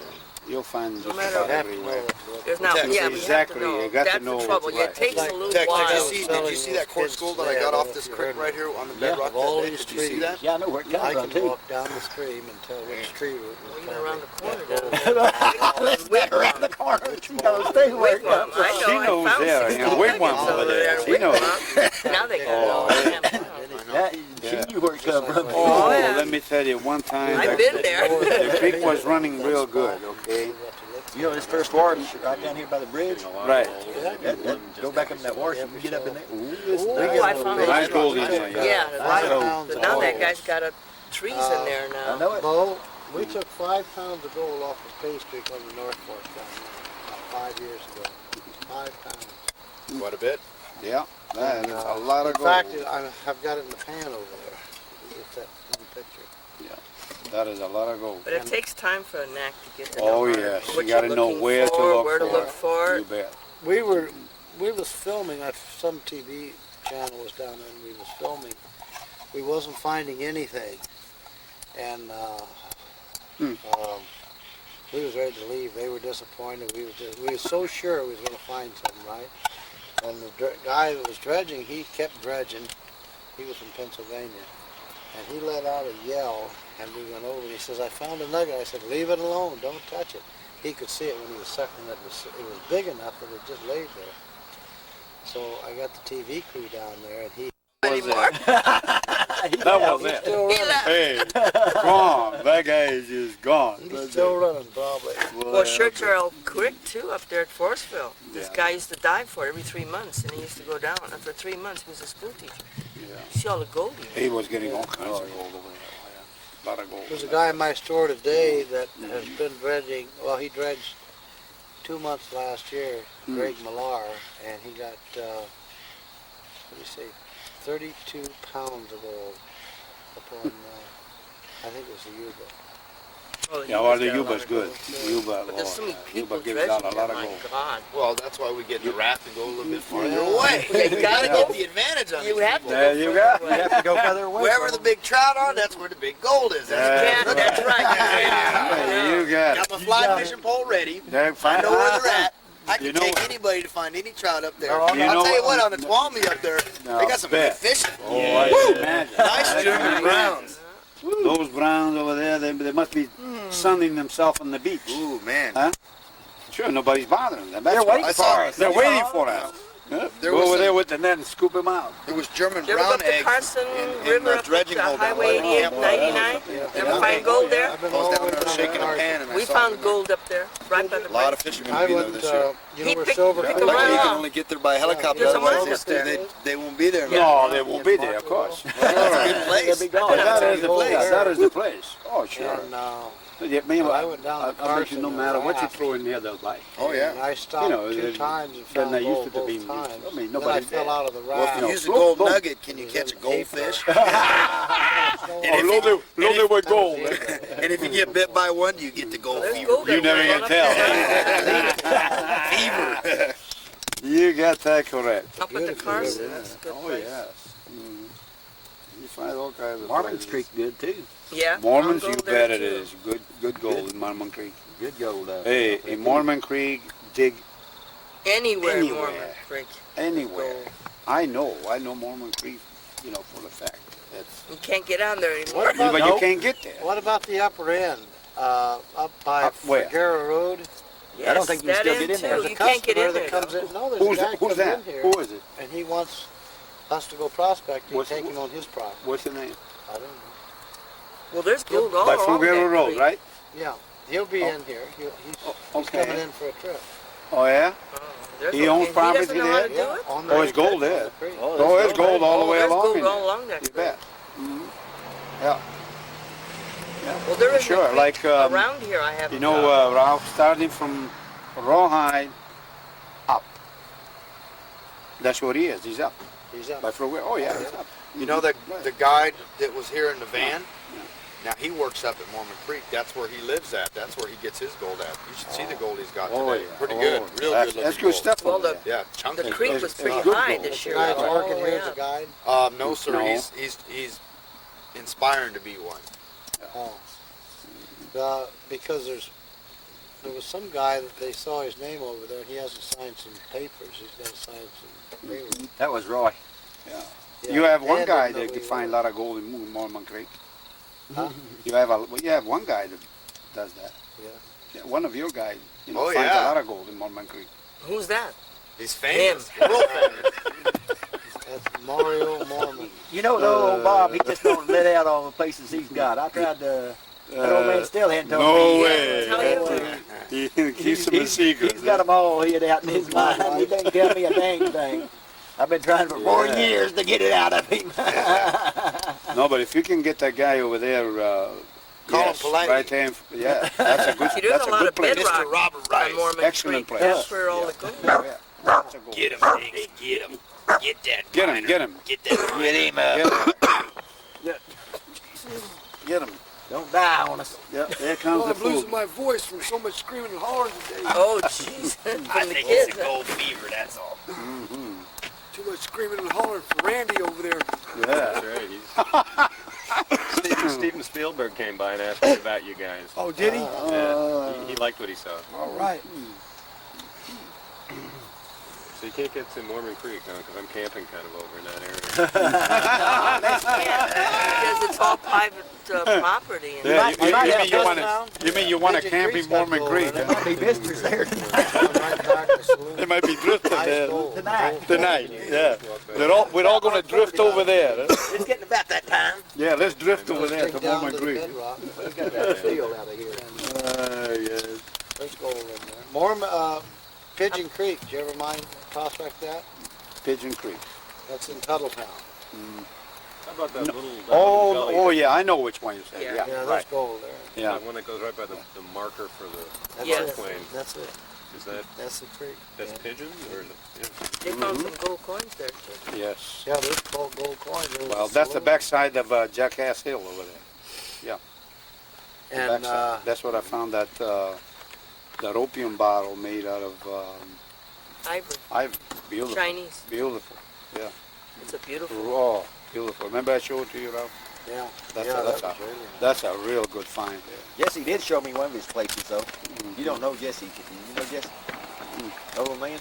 you'll find No just matter about You have to know everywhere. what- There's not, Tex, yeah, we exactly, have to know. you got to That's know the trouble. what's Yeah, right. it takes Like a little Tex, while. did you see that quartz gold that I got off this creek right here on the bedrock All that day? these Did you see trees. that? Yeah, I know where it I comes from, can too. walk down the stream and tell which tree root Well, was even around the corner down probably- Let's get around the corner. You know, stay where it Wigwam, comes I from. know, She I knows found there, 60 yeah, wigwam nuggets over there. at She knows. Wigwam. Now they got it all in Jamestown. That, she knew where it come from. Oh, Oh, yeah. let me tell you, one time I've been there. the creek was running real good, okay? You know, this first water right down here by the bridge. Right. Go back up in that water, you can get up in there. Ooh, this Oh, I found Nice it. gold in there, yeah. Yeah, Five right. pounds But now of that gold. guy's got trees in there I now. know it. Bo, we took 5 pounds of gold off of Pay Street on the North Fork down there about 5 years ago. 5 pounds. Quite a bit. Yeah, that is a lot of In fact, gold. I've got it in the pan over there. It's that one picture. That is a lot of gold. But it takes time for a knack to get to Oh know yes, what you you're gotta know looking where to for, look where to for look it. for. You bet. We was filming, some TV channel was down there and we was filming. We wasn't finding anything. And we was ready to leave. They were disappointed. We were so sure we was going to find something, right? And the guy that was dredging, he kept dredging. He was from Pennsylvania. And he let out a yell, and we went over, and he says, I found a nugget. I said, leave it alone, don't touch it. He could see it when he was sucking it. It was big enough that it just laid there. So I got the TV crew down there, and he Anymore. That was it. still He running. left. Hey, gone. That guy is just gone. He's still running, probably. Well, Churchill Creek too, up there at Forestville. This Yeah. guy used to dive for it every 3 months, and he used to go down. And for 3 months, he was a school teacher. Yeah. See all the gold he had. He was getting all kinds of gold over there. A lot of gold. There's a guy in my store today that has been dredging, well, he dredged 2 months last year, Greg Millar, and he got, what do you say, 32 pounds of gold upon, I think it was the Yuba. Oh, Yeah, well, the Yuba's got a lot Yuba's of good. gold, too. Yuba, But there's so many Lord, people Yuba gives dredging out a lot there, of my gold. God. Well, that's why we get in the raft and go a little bit farther Yeah. away. You gotta get the advantage on You these have to people. There go you further go. away. You have to go further away. Wherever from the them. big trout are, that's where the big gold is. Yeah, that's right. Hey, you got Got it. my fly fishing pole ready. There, I find know where they're at. I can You know take what? anybody to find any trout up there. No, I'll you know tell you what? what, on the Tuolumne up there, No, they got some bet. good fishing. Oh, I can imagine. Nice I German can browns. imagine. Those browns over there, they must be sunning themselves on the beach. Ooh, man. Huh? Sure, nobody's bothering them. They're That's waiting what- for us. They're waiting for us. Yeah. There Go was over some- there with the net and scoop them out. There was German You ever go brown up the eggs Carson in River the up dredging to hole down Highway by the 88, campfire. 99? You ever find gold there? I've been I was all down over there the shaking a Carson. pan and I We saw found them. gold up there, right by the A lot bridge. of fishermen I will be there went, this year. you He know where picked- Silver picked Creek them Luckily, right you is? can off. only get there by helicopter. There's a Otherwise, market they won't be there. No, they won't be there, of course. It's a good place. They'll be gone. Oh, That is the Gold place. there. That is the place. Oh, sure. And, Yeah, man, I went down to I bet you Carson no and matter what you laughed. throw in there, they'll bite. Oh, yeah. and I stopped You know, 2 they- times and then found they used gold to both be- times. I mean, Then I nobody's fell there. out of the Well, if raft. you use the boom, gold boom. nugget, can you catch a goldfish? loaded with gold. And if you get bit by one, you get the gold There's fever. gold You never everywhere. can tell. Fever. You got that correct. Up at the Carson, that's a good Oh, place. yes. You find all kinds of Marvin's places. Creek good too. Yeah. Mormons, I'll you go there, bet it too. is. Good gold in Mormon Creek. Good gold. Hey, in Mormon Creek, dig Anywhere, Anywhere. Mormon Creek. anywhere. Gold. I know Mormon Creek, for the fact. That's, You can't get on there anymore. What about, but you can't get there. what about the upper end? Up by Up where? Figueroa Road? Yes, I don't think you can that still end get in there. too. There's a You can't get customer in there. that comes though. in. No, there's a guy Who's comes that? in here. Who is it? And he wants us to go prospecting, What's- taking on his property. What's the name? I don't know. Well, there's gold all By along Figueroa that Road, creek. right? Yeah, he'll be Oh. in here. He's Okay. coming in for a trip. Oh, yeah? Oh, there's He no- owns and property He doesn't know how to do there? it? on Oh, it's gold on there. the creek. Oh, there's gold all the way there's along gold in all there. along that You creek. bet. Yeah. Well, there is Sure, a creek like, around here I haven't. Ralph, starting from Rawhide up. That's what he is. He's up. He's up. By Figueroa. Oh, yeah, he's up. You know that the guy that was here in the van? Now he works up at Mormon Creek. That's where he lives at. That's where he gets his gold at. You should see the gold he's got Oh, today. yeah. Pretty Oh, good. Real that's, good looking that's good gold. stuff Well, over the- there. Yeah, chunky. The creek It's- was it's pretty good high gold. this The year. guy's all working the way here as a up. guide. No, sir. No. He's inspiring to be one. Oh. Because there was some guy that they saw his name over there, and he hasn't signed some papers. He's got to sign some papers. That was Roy. Yeah, You have one Dan guy didn't know that who can he find a was. lot of gold in Mormon Creek. Huh? You have one guy that does that. Yeah. One of your guys, Oh, finds yeah. a lot of gold in Mormon Creek. Who's that? He's famous. Him. World famous. That's Mario Mormon. You know, though, old Bob, he just don't let out all the places he's got. I tried to. That old man still hadn't told no me. way. Tell you. He keeps them a secret. He's got them all hid out in his mind. He doesn't tell me a dang thing. I've been trying for 4 Yeah. years to get it out of him. No, but if you can get that guy over there, Call him yes, politely. right there, yeah, that's a good, See, there's that's a a lot good of place. bedrock Mr. Robert on Rice. Mormon Excellent Creek. place. That's where all the gold. Yeah, that's a gold. Get him, Diggs. Get him. Get that. Get him, miner. get him. Get that. Get him Get him. Don't die on us. Yeah, there comes the food. my voice from so much screaming and hollering today. Oh, jeez. From I the think kids. it's a gold fever. That's all. Too much screaming and hollering for Randy over there. Yeah. That's right. Steven Spielberg came by and asked me about you guys. Oh, did he? Yeah, he liked what he saw. All right. So you can't get to Mormon Creek, huh? Because I'm camping kind of over in that area. Because it's all private property. And Yeah, You might have you want now. to, you mean you want to Pigeon camp in Creek's got Mormon gold Creek? in it. Huh? Be visitors there They might be drifting Ice there gold. tonight. tonight. Yeah, we're all going to drift over there. Huh? It's getting about that time. Yeah, let's drift over there Dig to down Mormon to the Creek. bedrock. We got that field out of here. Yes. There's gold in there. Mormon, Pigeon Creek. Did you ever mine prospect that? Pigeon Creek. That's in Tuttletown. How about that little Oh, gully oh there? yeah, I know which one you say. Yeah. Yeah, Yeah, there's right. gold there. Yeah. That one that goes right by the marker for the That's Yes. it. plane. That's it. Is that, That's the creek. that's yeah. pigeons or is it? Yeah. they found some gold coins there, too. Yes. Yeah, there's gold coin. There's Well, a that's the saloon. backside of Jackass Hill over there. The And backside. That's what I found that opium bottle made out of Ivory. beautiful. Chinese. Beautiful. It's a beautiful. Oh, beautiful. Remember I showed it to you, Ralph? yeah, That's yeah, a, that's, that a, was really nice. that's a real good find there. Jesse did show me one of his places, though. You don't know Jesse. You know Jesse? Old man.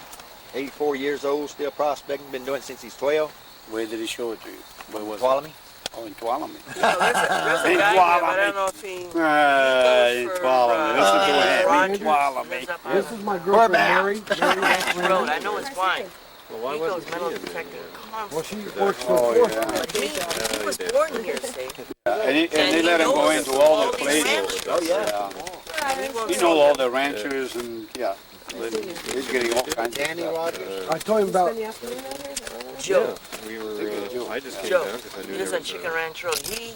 84 years old, still prospecting. Been doing it since he's 12. Where did he show it to you? Where was Follow it? me. Oh, in Tuolumne. No, there's a guy here, but I don't know if he In goes Tuolumne. for, Listen to him. Rogers. In Tuolumne. Lives up on This is my girlfriend Mary. Ranch Road. I know it's fine. Well, why He wasn't goes metal he in detecting there? Well, constantly. she works for Oh, Force. yeah. But he was born here, see? And they he let him go knows into all all the these places. ranchers. Oh, yeah. He won't You sell know all them. the ranchers and, yeah. He's getting all kinds of Danny stuff. Rogers. I told him about Joe. We were, Good Joe. I just came Joe. down because I knew He lives there on was Chicken a Ranch Road. He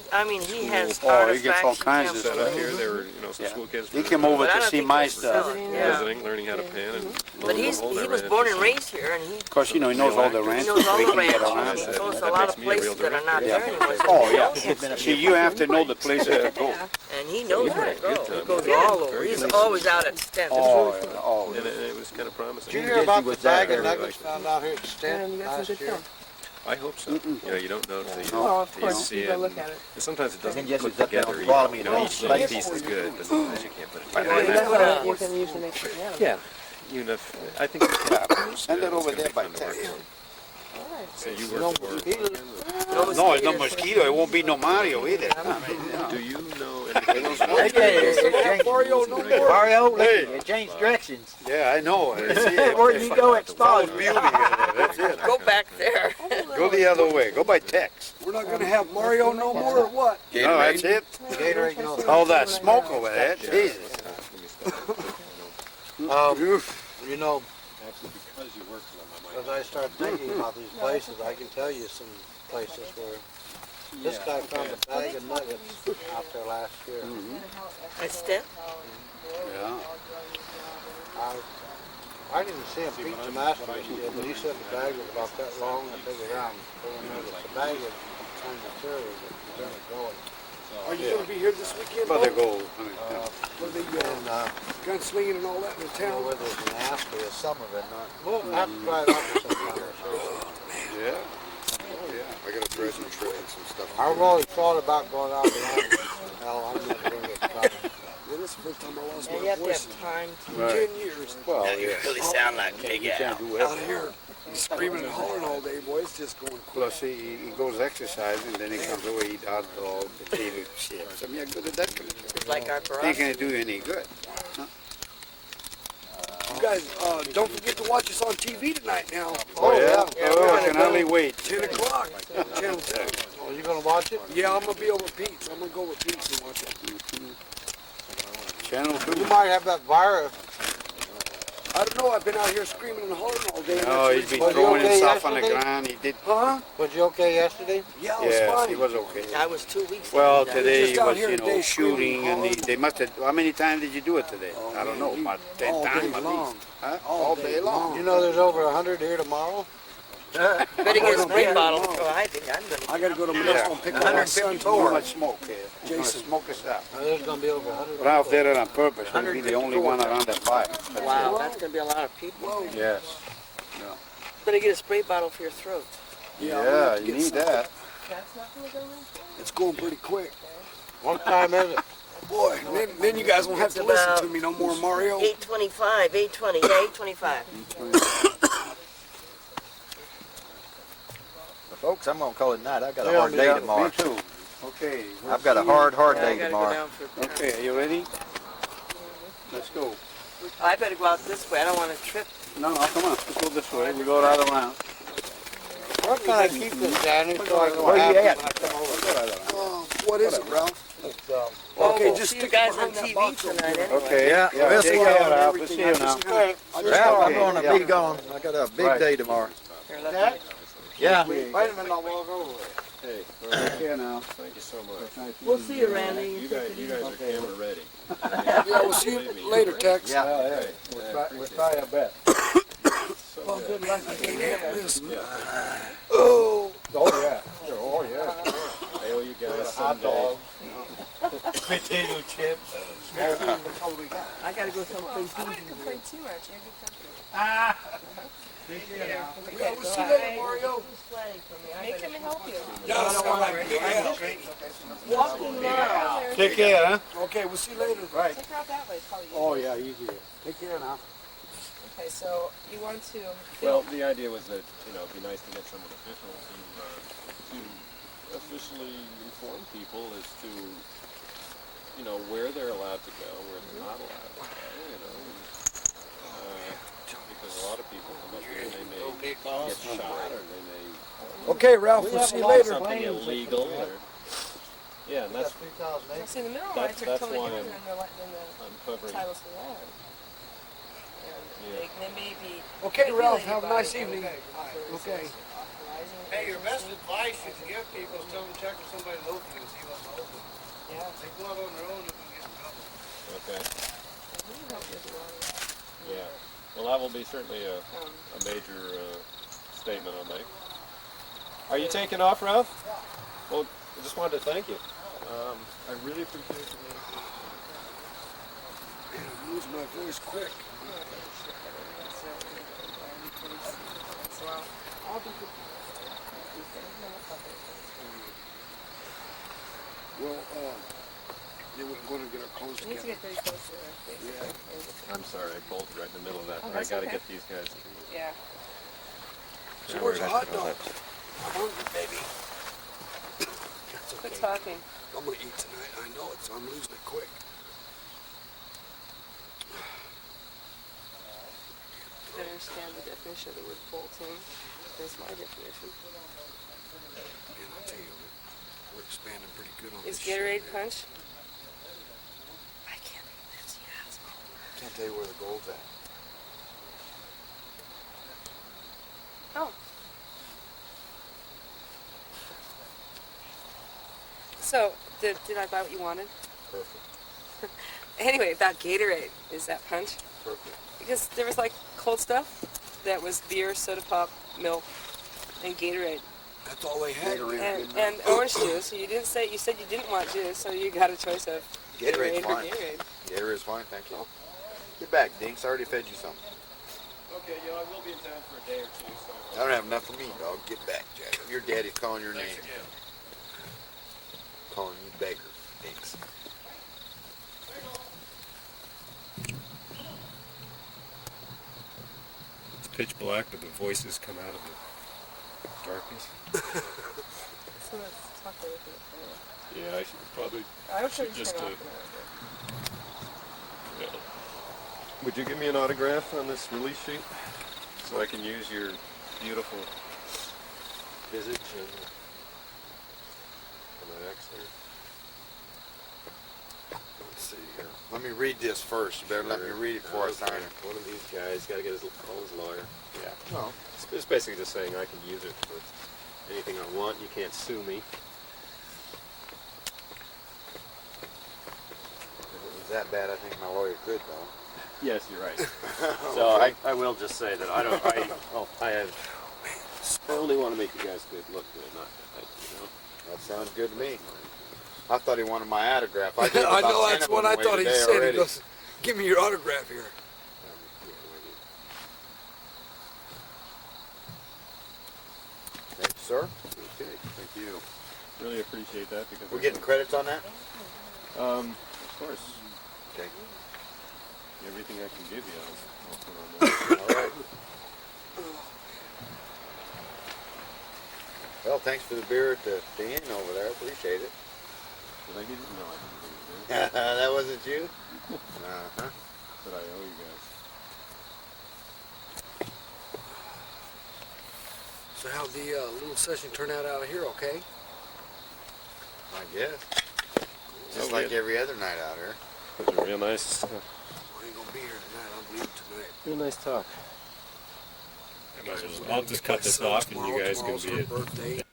has Oh, he gets all artifacts. kinds of he set can't up stuff. here. believe. There were, some Yeah. school kids. He from came the- over But I to don't see think my he's stuff. selling, visiting, learning how to pan, and lo But and he behold, I was ran born into and some- raised here, and he Of course, he knows all the he ranches. knows all so he the can get ranches, around and he it. knows a That lot makes of me a real places that are director. not Yeah. there anymore. So Oh, he yeah. knows. See, you have to know the places to go. And he knows where to go. Good He time. goes Yeah. all over. Very He's good. always out at Stent. Oh, yeah, oh, And it was kind of promising. Did you Yes, hear about he the was there. bag of I really nuggets liked it. found out here at And Stent you got some last good year? film. I hope so. You don't know until you, No. Well, of until you course, see you it. go look at it. And sometimes it doesn't And Jesse's put up there on together. the bottom, you know, Each little like- piece is good, but sometimes you can't put it Right. together. That's Yeah. what you can usually make it together. Yeah. Even if, I think it's Send it over gonna there be by fun to work text. on. All right. So you No work for, mosquitoes? No No, it's no mosquitoes. mosquito. It won't be no Mario either. do you know anything about Okay, it changed. Mario, no more. Mario, look, it changed directions. Yeah, I know. I see it. Where you go, it Follows starts. beauty. That's it. Go back there. Go the other way. Go by text. We're not gonna have Mario no more or what? No, that's it. Gatorade, no. All that smoke over there. Jesus. You know, as I start thinking about these places, I can tell you some places where this guy found a bag of nuggets out there last year. At Stent? Yeah. I didn't see him Pete Jamestown, but he said the bag was about that long and big around. It's a bag of kind of material that was going. Are you gonna be here this weekend? But they go. I mean, For the And, gunslinging and all that in the you know, town? whether it's nasty or some of it, not. Well, I have to try it out for some conversation. yeah. Oh, yeah. I got a treasure trove and some stuff. I've always thought about going out and hell, I'm never gonna get caught. Well, this is the first time I lost And you my have to voice have time in Right. 10 years. Well, yeah. really sound like Big You can't do Out everything. here, screaming and hollering all day, boy, it's just going quick. Plus, he goes exercising, then he comes over, eat hot dog, potato chips. I mean, how good is that gonna do? It's like our Ain't garage. gonna do you any good. You guys, don't forget to watch us on TV tonight now. Oh, yeah? Yeah, Oh, we're I gonna can hardly wait. 10 o'clock, Channel 10. Oh, you gonna watch it? Yeah, I'm gonna be over at Pete's. I'm gonna go with Pete's and watch it. Channel You 2. might have that virus. I don't know, I've been out here screaming and hollering all day. and Oh, that's he'd be the reason- you throwing okay himself on the yesterday? ground. He did. Huh? Was you okay yesterday? Yeah, it was Yes, fine. he was okay. I was 2 weeks. Well, ago. today just out was, here you know, today shooting, and screaming, they must have. How many times did you do it today? I don't know, about 10 all day times at long. least. Huh? All day long. You know there's over 100 here tomorrow? Better get a spray bottle. Oh, I think I'm gonna. I gotta go to Modesto and pick up my son Too tomorrow. much smoke here. Jason, Jason. smoke us out. There's gonna be over 100 Ralph did it on purpose. He'll be the only one around that fire. Wow, that's gonna be a lot of people. Yes. Better get a spray bottle for your throat. I'm gonna Yeah, have to you get need some. that. That's not gonna go in? It's going pretty quick. What time is it? Boy, then you guys won't have It's to listen about to me no more, Mario. 8:25, 8:20, yeah, 8:25. Folks, I'm gonna call it night. I've got a Yeah, hard me day too. tomorrow. Me too. Okay. I've got a hard Yeah, I day gotta go tomorrow. down for. Okay, are you ready? Let's go. I better go out this way. I don't want to trip. No, come on. Let's go this way. We go right around. Where can I keep this, Danny, so I can Where you have it at? when I come over? What is it, Ralph? It's, Okay, we'll just see you stick it guys on behind that TV box over tonight there. anyway. Okay. Yeah, we'll take see care, y'all. Ralph. We'll see you now. Ralph, I'm gonna Yeah. be gone. I got a big Right. day tomorrow. Here, let Dad? me- Yeah. wait a minute, I'll walk over it. Hey, Take care now. thank you so much. We'll see you, Randy. You guys are camera ready. Yeah, we'll see you later, Tex. Yeah. Yeah, we'll try our best. Well, good luck. I can't have this. Oh. Oh, yeah. Oh, yeah. I owe you guys Hot someday. dog. Potato chips. I gotta go someplace I easy. wouldn't complain too much. You're good company. Yeah, we'll see you later, Mario. Make him help you. Yeah, all right. Yeah. Walking miles. Take care, huh? Okay, we'll see you later. Right. Take her out that way. It's probably Oh, yeah, easier. Take care now. Okay, so you want to Well, the idea was that, it'd be nice to get someone official to officially inform people as to, where they're allowed to go, where they're not allowed to go, because a lot of people come up here and they may get shot or they may Okay, Ralph, we'll see you do later. something illegal or, yeah, and that's, 3,008. see in the middle of That's- it, that's totally why different I'm than the uncovering. titles of the land. And Yeah. they may be Okay, Ralph, regulated have a by nice evening. authorities Okay. authorizing Hey, your best advice you can give people is tell them to check with somebody local and see what's open. Yeah. If they go out on their own, you can get in trouble. Okay. We can help you with a lot of Yeah. Well, that will be certainly a Um, major statement I'll make. Are you taking off, Ralph? Well, I just wanted to thank you. I really appreciate it. Man, I lose my voice quick. well, I'll be good. Well, yeah, we're going to get our clothes We need to together. get very close to her, basically. I'm sorry, I bolted right in the middle of that, Oh, but I that's got to okay. get these guys. Yeah. So where's the hot dog? I'm hungry, baby. That's Quit okay. talking. I'm going to eat tonight. I know it, so I'm losing it quick. I understand the definition of the word bolting. That's my definition. And I tell you, we're expanding pretty good on Is this shit, Gatorade man. punch? I can't believe this, you asshole. Can't tell you where the gold's at. Oh. So, did I buy what you wanted? Perfect. Anyway, about Gatorade. Is that punch? Perfect. Because there was like cold stuff that was beer, soda pop, milk, and Gatorade. That's all they had. And orange juice. You didn't say, you said you didn't want juice, so you got a choice of Gatorade's Gatorade or fine. Gatorade. Gatorade's fine, thank you. Get back, Dinks. I already fed you something. Okay, I will be in town for a day or two, so. I don't have enough for me, dog. Get back, Jack. Your daddy's calling your name. Calling you beggar, Dinks. It's pitch black, but the voices come out of the darkness. So let's talk a little bit. Yeah, I should probably. I would Should just just, turn uh, off the Yeah. Would you give me an autograph on this release sheet so I can use your beautiful visage and an X there? Let's see here. Let me read this first. You better let me read it before I sign it. One of these guys got to get call his lawyer. Yeah. No. It's basically just saying I can use it for anything I want. You can't sue me. If it was that bad, I think my lawyer could, though. Yes, you're right. So I will just say that I only want to make you guys look good, not you know. That sounds good to me. I thought he wanted my autograph. I, gave I about know 10 that's of what them I away thought he today said. already. He goes, give me your autograph here. Thank you, sir. Okay, thank you. Really appreciate that because We're getting credits on that? of course, Okay. everything I can give you, I'll put on there. All right. Well, thanks for the beer at the inn over there. Appreciate it. Did I give you? No, I didn't give you that. That wasn't you? Uh-huh. But I owe you guys. So how'd the little session turn out here, okay? I guess. Just Oh, like yeah. every other night out here. It was a real nice, I ain't gonna be here tonight. I'm leaving tonight. real nice talk. I'll just cut this off and you guys can Tomorrow's be her it. birthday.